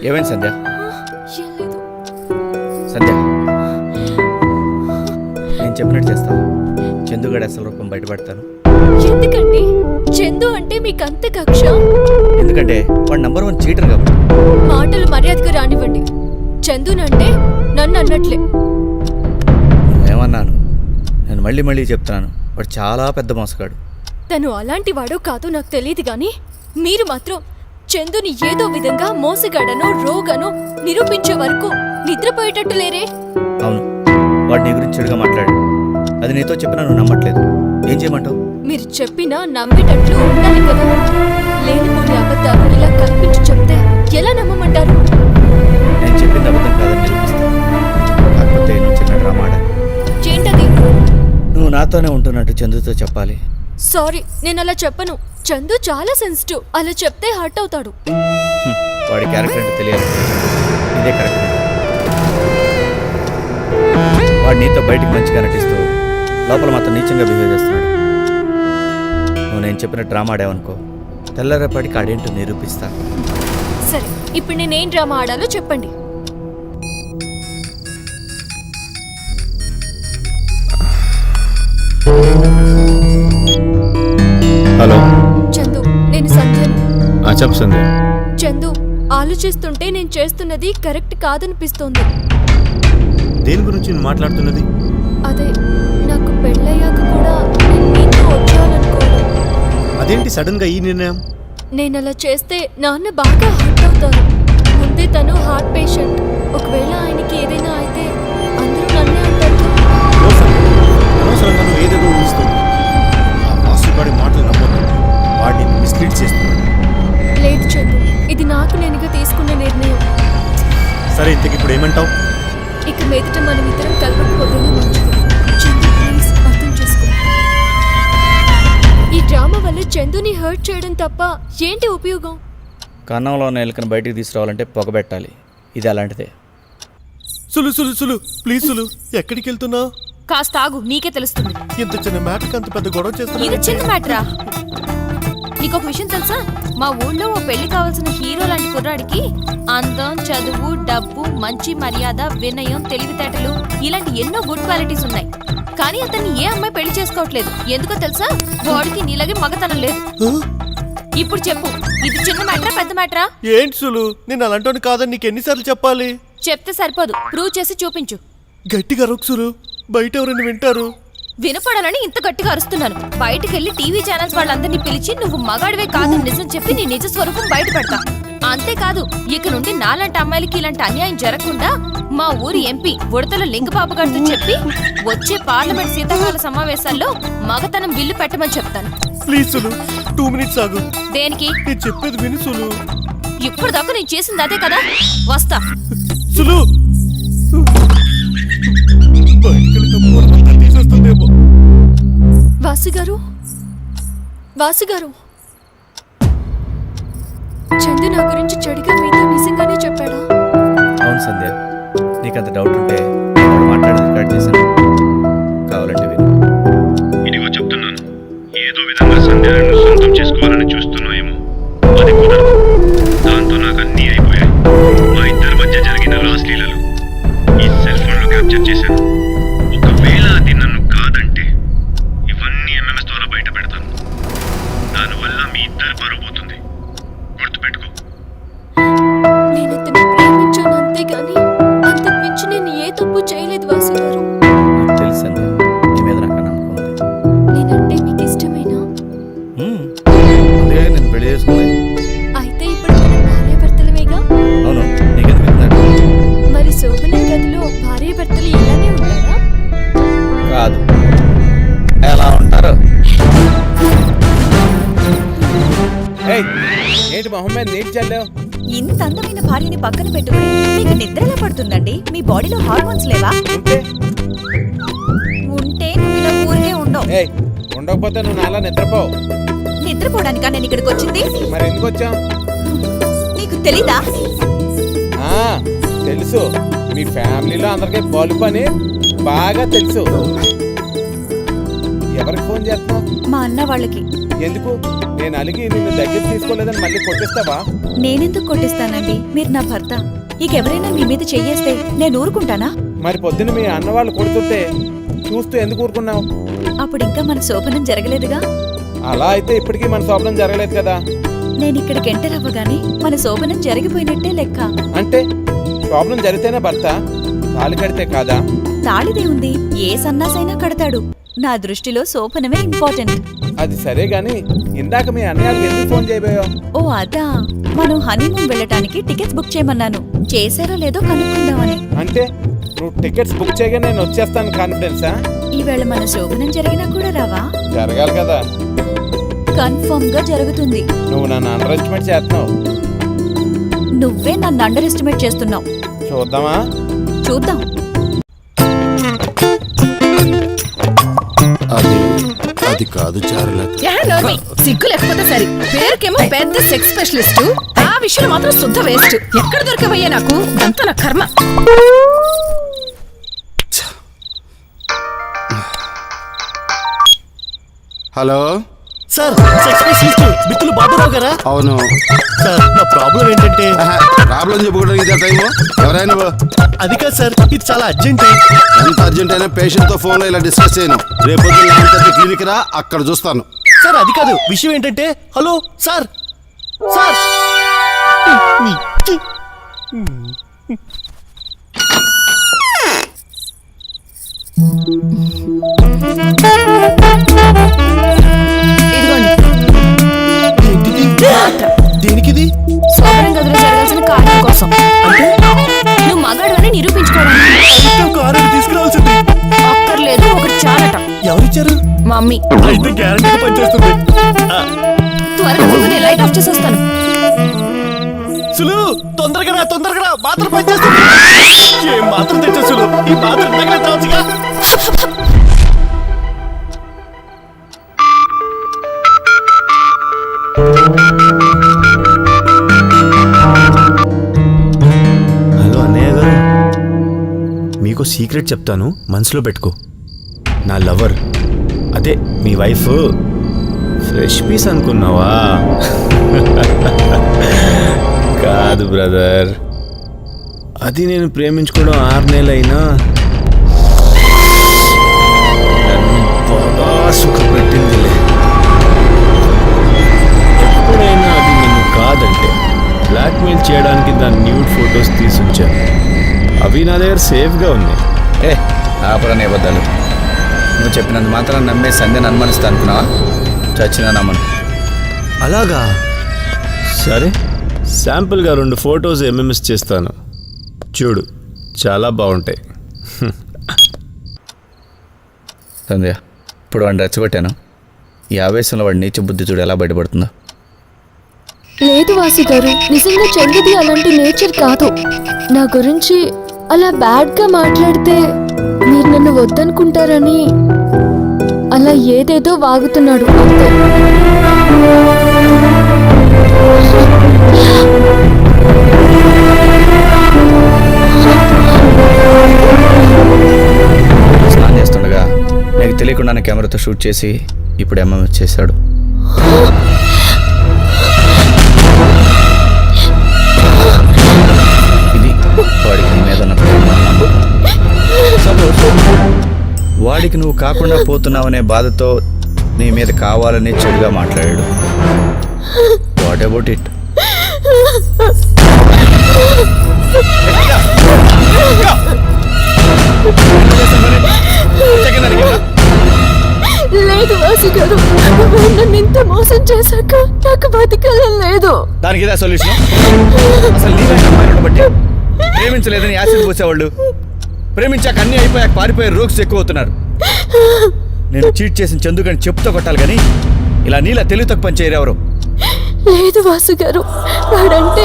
ఏమైంది సంధ్య? ఏం లేదు. సంధ్య, నేను చెప్పినట్టు చేస్తాను. చందుగాడి అసలు రూపం బయటపడతాను. ఎందుకండి చందు అంటే మీకు అంత కక్ష? ఎందుకంటే వాడు నంబర్ 1 చీటర్ కాబట్టి. మాటలు మర్యాదగా రానివ్వండి. చందునంటే నన్ను అన్నట్లే. ఏమన్నాను? నేను మళ్ళీ మళ్ళీ చెప్తున్నాను, వాడు చాలా పెద్ద మోసగాడు. తను అలాంటి వాడో కాదో నాకు తెలియదు గాని మీరు మాత్రం చందుని ఏదో విధంగా మోసగాడనో రోగనో నిరూపించే వరకు నిద్రపోయేటట్టు లేరే. అవును, వాడు నీ గురించి చెడుగా మాట్లాడు. అది నీతో చెప్పినా నువ్వు నమ్మట్లేదు. ఏం చేయమంటావు? మీరు చెప్పినా నమ్మేటట్లు ఉండాలి కదా. లేనిపోని అబద్ధాలు ఇలా కల్పించి చెప్తే ఎలా నమ్మమంటారు? నేను చెప్పింది అబద్ధం కాదని నిరూపిస్తాను. కాకపోతే నువ్వు చిన్న డ్రామా ఆడాలి. ఏంటది? నువ్వు నాతోనే ఉంటున్నట్టు చందుతో చెప్పాలి. సారీ, నేను అలా చెప్పను. చందు చాలా సెన్సిటివ్. అలా చెప్తే హర్ట్ అవుతాడు. వాడి క్యారెక్టర్ అంటే తెలియాలి. ఇదే కరెక్ట్. వాడు నీతో బయటికి మంచిగా నటిస్తూ లోపల మాత్రం నీచంగా బిహేవ్ చేస్తున్నాడు. నువ్వు నేను చెప్పిన డ్రామా ఆడావనుకో, తెల్లరేపటికి ఆడేంటో నిరూపిస్తా. సరే, ఇప్పుడు నేనేం డ్రామా ఆడాలో చెప్పండి. హలో చందు, నేను సంధ్యను. చెప్పు సంధ్య. చందు, ఆలోచిస్తుంటే నేను చేస్తున్నది కరెక్ట్ కాదనిపిస్తోంది. దేని గురించి నువ్వు మాట్లాడుతున్నది? అదే, నాకు పెళ్ళయ్యాక కూడా నేను మీతో వచ్చాననుకోను. అదేంటి సడన్ గా ఈ నిర్ణయం? నేను అలా చేస్తే నాన్న బాగా హర్ట్ అవుతారు. ముందే తను హార్ట్ పేషెంట్. ఒకవేళ ఆయనకి ఏదైనా అయితే అందరూ నన్నే అంటారు. అనవసరంగా నువ్వు ఏదేదో ఊహిస్తుంది. ఆ వాసుగాడి మాటలు నమ్మొద్దు. వాడిని మిస్లీడ్ చేస్తున్నాడు. లేదు చందు, ఇది నాకు నేనుగా తీసుకున్న నిర్ణయం. సరే, ఇంతకి ఇప్పుడు ఏమంటావు? ఇక మీదట మనం ఇద్దరం కలవకపోతేనే మంచిది. చందు, ప్లీజ్ అర్థం చేసుకో. ఈ డ్రామా వల్ల చందుని హర్ట్ చేయడం తప్ప ఏంటి ఉపయోగం? కన్నంలో ఉన్న ఎలుకను బయటికి తీసుకురావాలంటే పొగబెట్టాలి. ఇది అలాంటిదే. సులు ప్లీజ్ సులు, ఎక్కడికి వెళ్తున్నావు? కాస్త ఆగు, నీకే తెలుస్తుంది. ఇంత చిన్న మ్యాటర్కి అంత పెద్ద గొడవ చేస్తున్నా. ఇది చిన్న మ్యాటరా? నీకొక విషయం తెలుసా? మా ఊళ్ళో ఓ పెళ్లి కావాల్సిన హీరో లాంటి కుర్రాడికి అందం, చదువు, డబ్బు, మంచి మర్యాద, వినయం, తెలివితేటలు ఇలాంటి ఎన్నో గుడ్ క్వాలిటీస్ ఉన్నాయి. కానీ అతన్ని ఏ అమ్మాయి పెళ్లి చేసుకోవట్లేదు. ఎందుకో తెలుసా? వాడికి నీలాగే మగతనం లేదు. ఇప్పుడు చెప్పు, ఇది చిన్న మ్యాటరా పెద్ద మ్యాటరా? ఏంటి సులు, నేను అలాంటి కాదని నీకు ఎన్నిసార్లు చెప్పాలి? చెప్తే సరిపోదు, ప్రూవ్ చేసి చూపించు. గట్టిగా అరవకు సులు, బయట ఎవరైనా వింటారు. వినపడాలని ఇంత గట్టిగా అరుస్తున్నాను. బయటికెళ్లి టీవీ ఛానల్స్ వాళ్ళందరినీ పిలిచి నువ్వు మగాడివే కాదు నిజం చెప్పి నీ నిజ స్వరూపం బయట పెడతా. అంతేకాదు, ఇక నుండి నాలాంటి అమ్మాయిలకి ఇలాంటి అన్యాయం జరగకుండా మా ఊరి ఎంపీ ఉడతల లింగబాబు గారితో చెప్పి వచ్చే పార్లమెంట్ శీతాకాల సమావేశాల్లో మగతనం బిల్లు పెట్టమని చెప్తాను. ప్లీజ్ సులు, 2 minutes ఆగు. దేనికి? నేను చెప్పేది విను సులు. ఇప్పుడు దాకా నేను చేసింది అదే కదా. వస్తా. సులు, తీసేస్తుందేమో. వాసుగారు, వాసుగారు, చందు నా గురించి చెడుగా మీతో నిజంగానే చెప్పాడా? అవును సంధ్య, నీకు అంత డౌట్ ఉంటే వాడు మాట్లాడేది రికార్డ్ చేశాను, కావాలంటే విను. ఇదిగో చెప్తున్నాను, ఏదో విధంగా సంధ్యాన్ని సొంతం చేసుకోవాలని చూస్తున్నాయేమో, అది కుదరదు. దాంతో నాకు అన్నీ అయిపోయాయి. మా ఇద్దరి మధ్య జరిగిన రాస్లీలలు ఈ సెల్ ఫోన్లో క్యాప్చర్ చేశాను. ఒకవేళ అది నన్ను కాదంటే ఇవన్నీ ఎంఎంఎస్ ద్వారా బయట పెడతాను. దానివల్ల మీ ఇద్దరు పరువు పోతుంది, గుర్తుపెట్టుకో. నేను ఇతన్ని ప్రేమించాను అంతేగాని అంతకు మించి నేను ఏ తప్పు చేయలేదు వాసుగారు. నాకు తెలుసు సంధ్య, నీ మీద నాకు నమ్మకం ఉంది. నేనంటే మీకు ఇష్టమేనా? అందుకే నేను పెళ్లి చేసుకున్నాను. అయితే ఇప్పుడు మనం భార్యాభర్తలమేగా? అవును, నీకెందుకు ఇందాక? మరి శోభనం గదిలో భార్యాభర్తలు ఇలానే ఉంటారా? కాదు, ఎలా ఉంటారు? ఏయ్, ఏంటి మొహం మీద నీటి చల్లావు? ఇంత అందమైన భార్యని పక్కన పెట్టుకుని మీకు నిద్ర ఎలా పడుతుందండి? మీ బాడీలో హార్మోన్స్ లేవా? ఉంటే ఉంటే నువ్వు ఇలా ఊరికే ఉండవు. ఏయ్, ఉండకపోతే నువ్వు నాలా నిద్రపోవు. నిద్రపోవడానికా నేను ఇక్కడికి వచ్చింది? మరి ఎందుకు వచ్చావు? నీకు తెలీదా? తెలుసు, మీ ఫ్యామిలీలో అందరికీ బలుపు అని బాగా తెలుసు. ఎవరికి ఫోన్ చేస్తున్నావు? మా అన్న వాళ్ళకి. ఎందుకు? నేను అలిగి నిన్ను దగ్గర తీసుకోలేదని మళ్ళీ కొట్టిస్తావా? నేనెందుకు కొట్టిస్తానండి? మీరు నా భర్త. ఇక ఎవరైనా మీ మీద చెయ్యేస్తే నేను ఊరుకుంటానా? మరి పొద్దున్న మీ అన్న వాళ్ళు కొడుతుంటే చూస్తూ ఎందుకు ఊరుకున్నావు? అప్పుడు ఇంకా మన శోభనం జరగలేదుగా. అలా అయితే ఇప్పటికీ మన శోభనం జరగలేదు కదా. నేను ఇక్కడికి ఎంటర్ అవ్వగానే మన శోభనం జరిగిపోయినట్టే లెక్క. అంటే శోభనం జరిగితేనే భర్త, తాళి కడితే కాదా? తాళిదే ఉంది, ఏ సన్నాసైనా కడతాడు. నా దృష్టిలో శోభనమే ఇంపార్టెంట్. అది సరే గాని ఇందాక మీ అన్నయ్యకి ఎందుకు ఫోన్ చేయబోయావు? ఓ అదా, మనం హనీమూన్ వెళ్ళటానికి టికెట్స్ బుక్ చేయమన్నాను. చేశారో లేదో కనుక్కుందామని. అంటే నువ్వు టికెట్స్ బుక్ చేయగా నేను వచ్చేస్తాను కాన్ఫిడెన్సా? ఈవేళ మన శోభనం జరిగినా కూడా రావా? జరగాలి కదా. కన్ఫర్మ్ గా జరుగుతుంది. నువ్వు నన్ను అండర్ ఎస్టిమేట్ చేస్తున్నావు. నువ్వే నన్ను అండర్ ఎస్టిమేట్ చేస్తున్నావు. చూద్దామా? చూద్దాం. అది కాదు చారులత. సిగ్గు లేకపోతే సరే. పేరుకేమో పెద్ద సెక్స్ స్పెషలిస్ట్, ఆ విషయం మాత్రం శుద్ధ వేస్ట్. ఎక్కడ దొరకవయ్యా నాకు? అంత నా కర్మ. Hello sir, sex specialist Bittulu Baburao గారా? అవును సార్, నా ప్రాబ్లం ఏంటంటే ప్రాబ్లం చెప్పుకోవడానికి ఇదే టైము. ఎవరైనా నువ్వు? అది కాదు సార్, ఇది చాలా అర్జెంట్. ఎంత అర్జెంట్ అయినా పేషెంట్ తో ఫోన్ లో ఇలా డిస్కస్ చేయను. రేపు క్లినిక్ రా, అక్కడ చూస్తాను. సార్ అది కాదు, విషయం ఏంటంటే. హలో సార్, సార్ దేనికిది? శోభనం గదిలో జరగాల్సిన కార్యం కోసం. అంటే నువ్వు మగాడు అని నిరూపించుకోవడానికి. కారు తీసుకురావాల్సింది. అక్కర్లేదు, ఒకటి చాలట. ఎవరిచ్చారు? మమ్మీ. అయితే గ్యారంటీగా పనిచేస్తుంది. త్వరగా దిగుని లైట్ ఆఫ్ చేసేస్తాను. సులు, తొందరగా రా, తొందరగా రా, మాత్రం పనిచేస్తుంది. ఏం మాత్రం తెచ్చా సులు, ఈ మాత్రం తగిలే తావచ్చుగా. హలో అన్నయ్య గారు, మీకు సీక్రెట్ చెప్తాను, మనసులో పెట్టుకో. నా లవర్, అదే మీ వైఫ్ ఫ్రెష్ పీస్ అనుకున్నావా? కాదు బ్రదర్, అది నేను ప్రేమించుకోవడం 6 నెలలైనా నన్ను బాగా సుఖపెట్టిందిలే. ఎప్పుడైనా అది నిన్ను కాదంటే బ్లాక్మెయిల్ చేయడానికి దాని న్యూడ్ ఫొటోస్ తీసుంచాను. అవి నా దగ్గర సేఫ్గా ఉన్నాయి. ఆపరని అబద్ధాలు. నువ్వు చెప్పినంత మాత్రం నమ్మే సంధ్యను అనుమానిస్తా అనుకున్నావా? చచ్చినా నమ్మను. అలాగా? సరే, శాంపుల్గా 2 ఫొటోస్ ఎంఎంఎస్ చేస్తాను, చూడు, చాలా బాగుంటాయి. సంధ్య, ఇప్పుడు వాడిని రెచ్చగొట్టాను. ఈ ఆవేశంలో వాడి నీచ బుద్ధి చూడు ఎలా బయటపడుతుందో. లేదు వాసు గారు, నిజంగా చందుది అలాంటి నేచర్ కాదు. నా గురించి అలా బ్యాడ్గా మాట్లాడితే మీరు నన్ను వద్దనుకుంటారని అలా ఏదేదో వాగుతున్నాడు అంతే. స్నానం చేస్తుండగా నీకు తెలియకుండానే కెమెరాతో షూట్ చేసి ఇప్పుడు ఎంఎంఎస్ చేశాడు. ఇది వాడికి నీ మీద ఉన్న ప్రేమ. వాడికి నువ్వు కాకుండా పోతున్నావనే బాధతో నీ మీద కావాలని చెడుగా మాట్లాడాడు. What about it? లేదు వాసు గారు, నన్ను ఇంత మోసం చేశాక నాకు బతికాలని లేదు. దానికి ఇదే సొల్యూషన్? అసలు నీవైనా అమ్మాయిని బట్టి ప్రేమించలేదని యాసిడ్ పోసేవాళ్ళు ప్రేమించాక అన్నీ అయిపోయాక పారిపోయే రోగ్స్ ఎక్కువ అవుతున్నారు. నేను చీట్ చేసిన చందుకని చెప్పుతో కొట్టాలి కానీ ఇలా నీలా తెలివి తక్కువ పని చేయరు ఎవరు. లేదు వాసు గారు, వాడంటే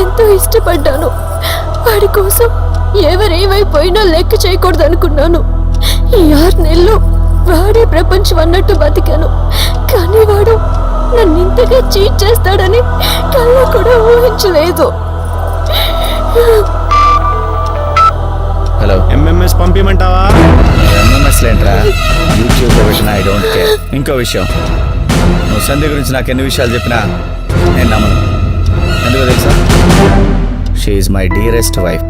ఎంతో ఇష్టపడ్డాను. వాడి కోసం ఎవరేమైపోయినా లెక్క చేయకూడదు అనుకున్నాను. ఈ 6 నెలలు వాడే ప్రపంచం అన్నట్టు బతికాను. కానీ వాడు నన్ను ఇంతగా చీట్ చేస్తాడని కళ్ళ కూడా ఊహించలేదు. హలో, ఎంఎంఎస్ పంపించమంటావా? ఎంఎంఎస్ లేంట్రా, యూట్యూబ్లో పెట్టిన ఐ డోంట్ కేర్. ఇంకో విషయం, నువ్వు సంధ్య గురించి నాకు ఎన్ని విషయాలు చెప్పినా నేను నమ్మను. ఎందుకో తెలుసా? She is my dearest wife.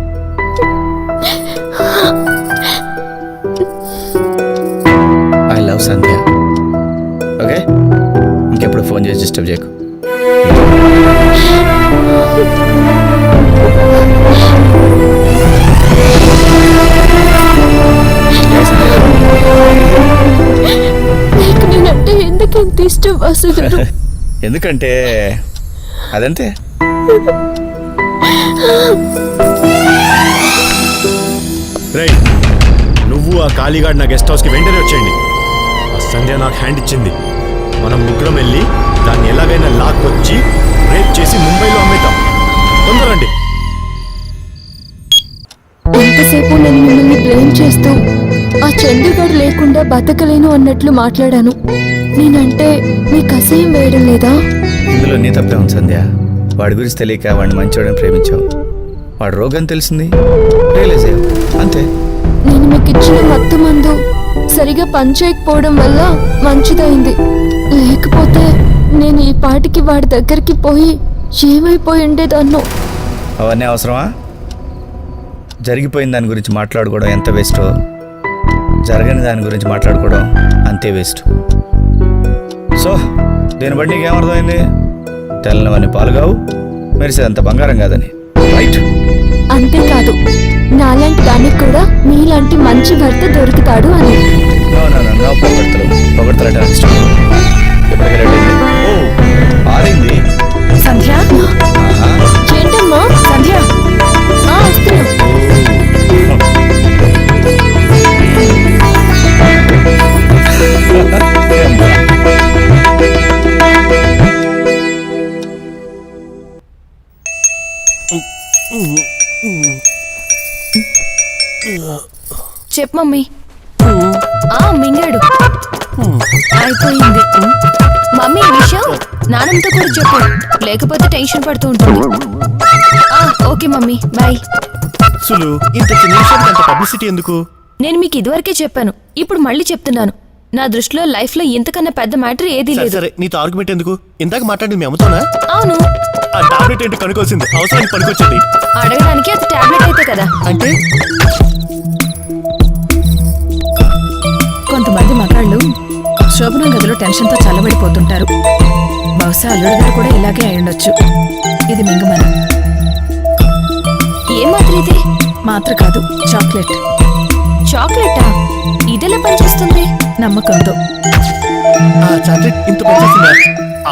I love Sandhya. Okay, ఇంకెప్పుడు ఫోన్ చేసి డిస్టర్బ్ చేయకు. నీకు నేనంటే ఎందుకు ఇంత ఇష్టం వాసు గారు? ఎందుకంటే అదంతే. రేయ్, నువ్వు ఆ కాళీగాడ్ నా గెస్ట్ హౌస్కి వెంటనే వచ్చేయండి. ఆ సంధ్య నాకు హ్యాండ్ ఇచ్చింది. మనం ముగ్గురం వెళ్ళి దాన్ని ఎలాగైనా లాక్కొచ్చి రేప్ చేసి ముంబైలో అమ్మేద్దాం. తొందరండి. ఎంతసేపు నేను మిమ్మల్ని బ్లేమ్ చేస్తూ ఆ చందుగాడు లేకుండా బతకలేను అన్నట్లు మాట్లాడాను. నేనంటే మీకు అసహ్యం వేయడం లేదా? ఇందులో నీ తప్పే ఉంది సంధ్య. వాడి గురించి తెలియక వాడిని మంచివాడని ప్రేమించావు. వాడు రోగం తెలిసింది, రియలైజ్ అయ్యావు, అంతే. నేను మీకు ఇచ్చిన మత్తు మందు సరిగా పనిచేయకపోవడం వల్ల మంచిదైంది. లేకపోతే నేను ఈ పాటికి వాడి దగ్గరికి పోయి ఏమైపోయి ఉండేదాన్నో. అవన్నీ అవసరమా? జరిగిపోయిన దాని గురించి మాట్లాడుకోవడం ఎంత వేస్టో, జరగని దాని గురించి మాట్లాడుకోవడం అంతే వేస్ట్. సో దీన్ని బట్టి నీకేమర్థమైంది? తెల్లవన్నీ పాలు కావు, మెరిసేదంత బంగారం కాదని, రైట్? అంతేకాదు, నాలాంటి దానికి కూడా మీలాంటి మంచి భర్త దొరుకుతాడు అని. నో పొగడతలు అంటే నాకు ఇష్టం. ఎప్పటికీ రెడీ అయింది? ఓ, ఆరింది. సంధ్య, ఆహా. ఏంటమ్మా? సంధ్య, వస్తున్నా. చెప్పు మమ్మీ. మింగాడు అయిపోయింది. మమ్మీ ఈ విషయం నాన్నమ్మతో కూడా చెప్పు, లేకపోతే టెన్షన్ పడుతూ ఉంటుంది. Okay mummy, bye. సులు, ఇంత చిన్న విషయానికి అంత పబ్లిసిటీ ఎందుకు? నేను మీకు ఇదివరకే చెప్పాను, ఇప్పుడు మళ్ళీ చెప్తున్నాను. నా దృష్టిలో లైఫ్ లో ఇంతకన్నా పెద్ద మ్యాటర్ ఏదీ సరే లేదు. సరే నీతో ఆర్గ్యుమెంట్ ఎందుకు? ఇందాక మాట్లాడింది మీ అమ్మతోనా? అవును, ఆ టాబ్లెట్ ఏంటి కనుకోవాల్సింది, అవసరానికి పనికొచ్చింది అడగడానికి అది టాబ్లెట్ అయితే కదా. అంటే కొంతమంది మగాళ్ళు శోభనం గదిలో టెన్షన్తో చల్లబడిపోతుంటారు. బహుశా అల్లుడు గారు కూడా ఇలాగే అయ్యుండొచ్చు. ఇది మింగమని. ఏం మాత్రం ఇది? మాత్ర కాదు, చాక్లెట్. చాక్లెటా? ఇదెలా పనిచేస్తుంది? నమ్మకంతో. ఆ చాక్లెట్ ఇంత పనిచేసిందా?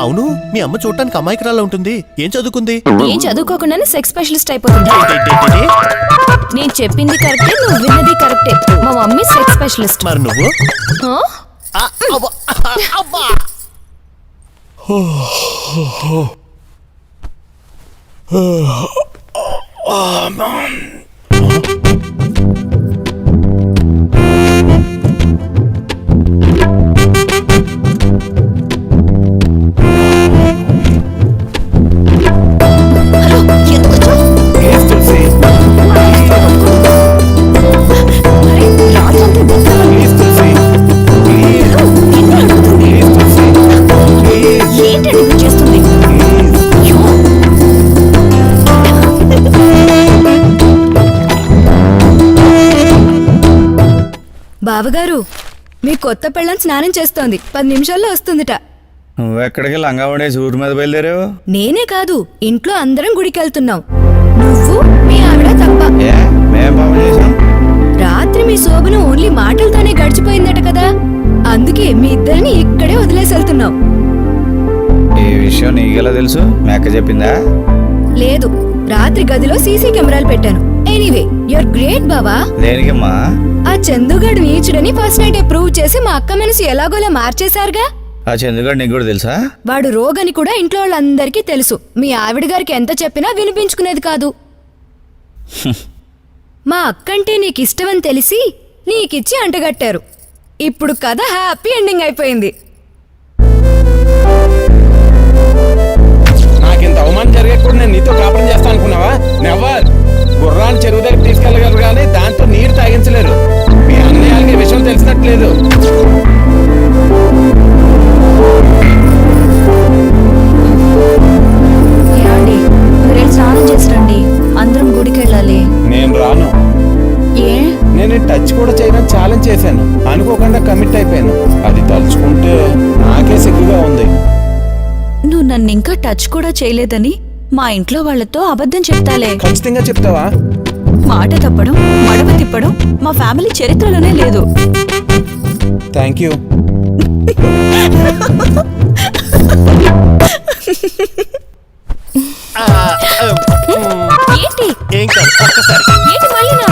అవును, మీ అమ్మ చూడటానికి అమాయకురాలా ఉంటుంది. ఏం చదువుకుంది? ఏం చదువుకోకుండానే సెక్స్ స్పెషలిస్ట్ అయిపోతుంది. ఏంటి? నేను చెప్పింది కరెక్టే, నువ్వు విన్నది కరెక్టే. మా మమ్మీ సెక్స్ స్పెషలిస్ట్. మరి నువ్వు? హా? ఆ, అబ్బా, అబ్బా. అరే, రాత్రంతా గుంతలు. ఏంటండి నువ్వు చేస్తుంది? అయ్యో. బావగారు, మీ కొత్త పెళ్ళం స్నానం చేస్తోంది. 10 నిమిషాల్లో వస్తుందిట. నువ్వెక్కడికి లంగా ఉండేసి ఊరి మీద బయలుదేరావు? నేనే కాదు, ఇంట్లో అందరం గుడికి వెళ్తున్నాం. నువ్వు మీ ఆవిడ తప్ప. ఏ మేం పాపం చేసాం? రాత్రి మీ శోభను ఓన్లీ మాటలతోనే గడిచిపోయిందట కదా, అందుకే మీ ఇద్దరిని ఇక్కడే వదిలేసి వెళ్తున్నాం. ఈ విషయం నీకెలా తెలుసు? మేక చెప్పిందా? లేదు, రాత్రి గదిలో సీసీ కెమెరాలు పెట్టాను. ఎనీవే, యూర్ గ్రేట్ బావా. దేనికమ్మా? ఆ చందుగాడు నీచుడని ఫస్ట్ నైట్ ప్రూవ్ చేసి మా అక్క మనసు ఎలాగోలా మార్చేశారుగా. ఆ చందుగాడు నీకు కూడా తెలుసా? వాడు రోగని కూడా ఇంట్లో వాళ్ళందరికీ తెలుసు. మీ ఆవిడ గారికి ఎంత చెప్పినా వినిపించుకునేది కాదు. మా అక్కంటే నీకు ఇష్టమని తెలిసి నీకిచ్చి అంటగట్టారు. ఇప్పుడు కథ హ్యాపీ ఎండింగ్ అయిపోయింది. నాకింత అవమానం జరిగేప్పుడు నేను నీతో కాపురం చేస్తా అనుకున్నావా? నెవర్. గుర్రాన్ని చెరువు దగ్గర తీసుకెళ్ళగలరు కానీ దాంతో నీరు తాగించలేరు. మీ అన్నయ్యకి విషయం తెలిసినట్లేదు. ఏమండి, మీరు స్నానం చేసి రండి, అందరం గుడికి వెళ్ళాలి. నేను రాను. ఏ? నేను టచ్ కూడా చేయడం ఛాలెంజ్ చేశాను, అనుకోకుండా కమిట్ అయిపోయాను. అది తలుచుకుంటే నాకే సిగ్గుగా ఉంది. నువ్వు నన్ను ఇంకా టచ్ కూడా చేయలేదని మా ఇంట్లో వాళ్ళతో అబద్ధం చెప్తాలే. ఖచ్చితంగా చెప్తావా? మాట తప్పడం, మడవ తిప్పడం మా ఫ్యామిలీ చరిత్రలోనే లేదు. Thank you. ఏంటి? ఏం కాదు, ఒక్కసారి ఏంటి మళ్ళీనా?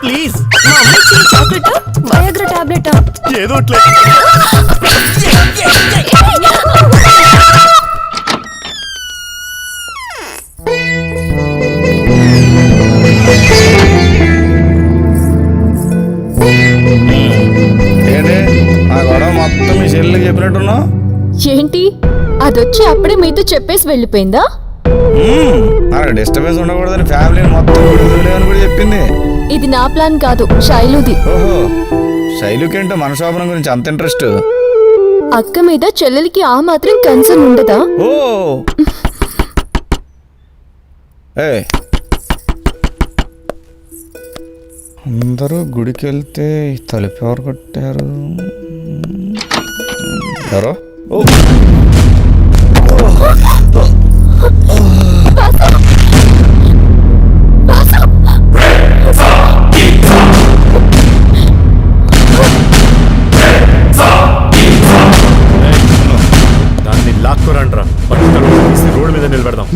ప్లీజ్. మా అమ్మ ఇచ్చిన చాక్లెట్, వయాగ్రా టాబ్లెట్. ఏదో ఒకటి. ఏంటి ఆ గొడవ మొత్తం మీ చెల్లెలకి చెప్పినట్టున్నావు? ఏంటి, అదొచ్చి అప్పుడే మీతో చెప్పేసి వెళ్ళిపోయిందా? నాకు డిస్టర్బెన్స్ ఉండకూడదని ఫ్యామిలీని మొత్తం విడుదలని కూడా చెప్పింది. ఇది నా ప్లాన్ కాదు, శైలుది. ఓహో, శైలుకేంటో మన శోభనం గురించి అంత ఇంట్రెస్ట్? అక్క మీద చెల్లెలికి ఆ మాత్రం కన్సర్న్ ఉండదా? ఓ ఏ అందరూ గుడికి వెళ్తే తలుపు ఎవరు కొట్టారు? ఎవరో? ఓ దాన్ని లాక్కోరండ్రా, రోడ్డు మీద నిలబెడదాం.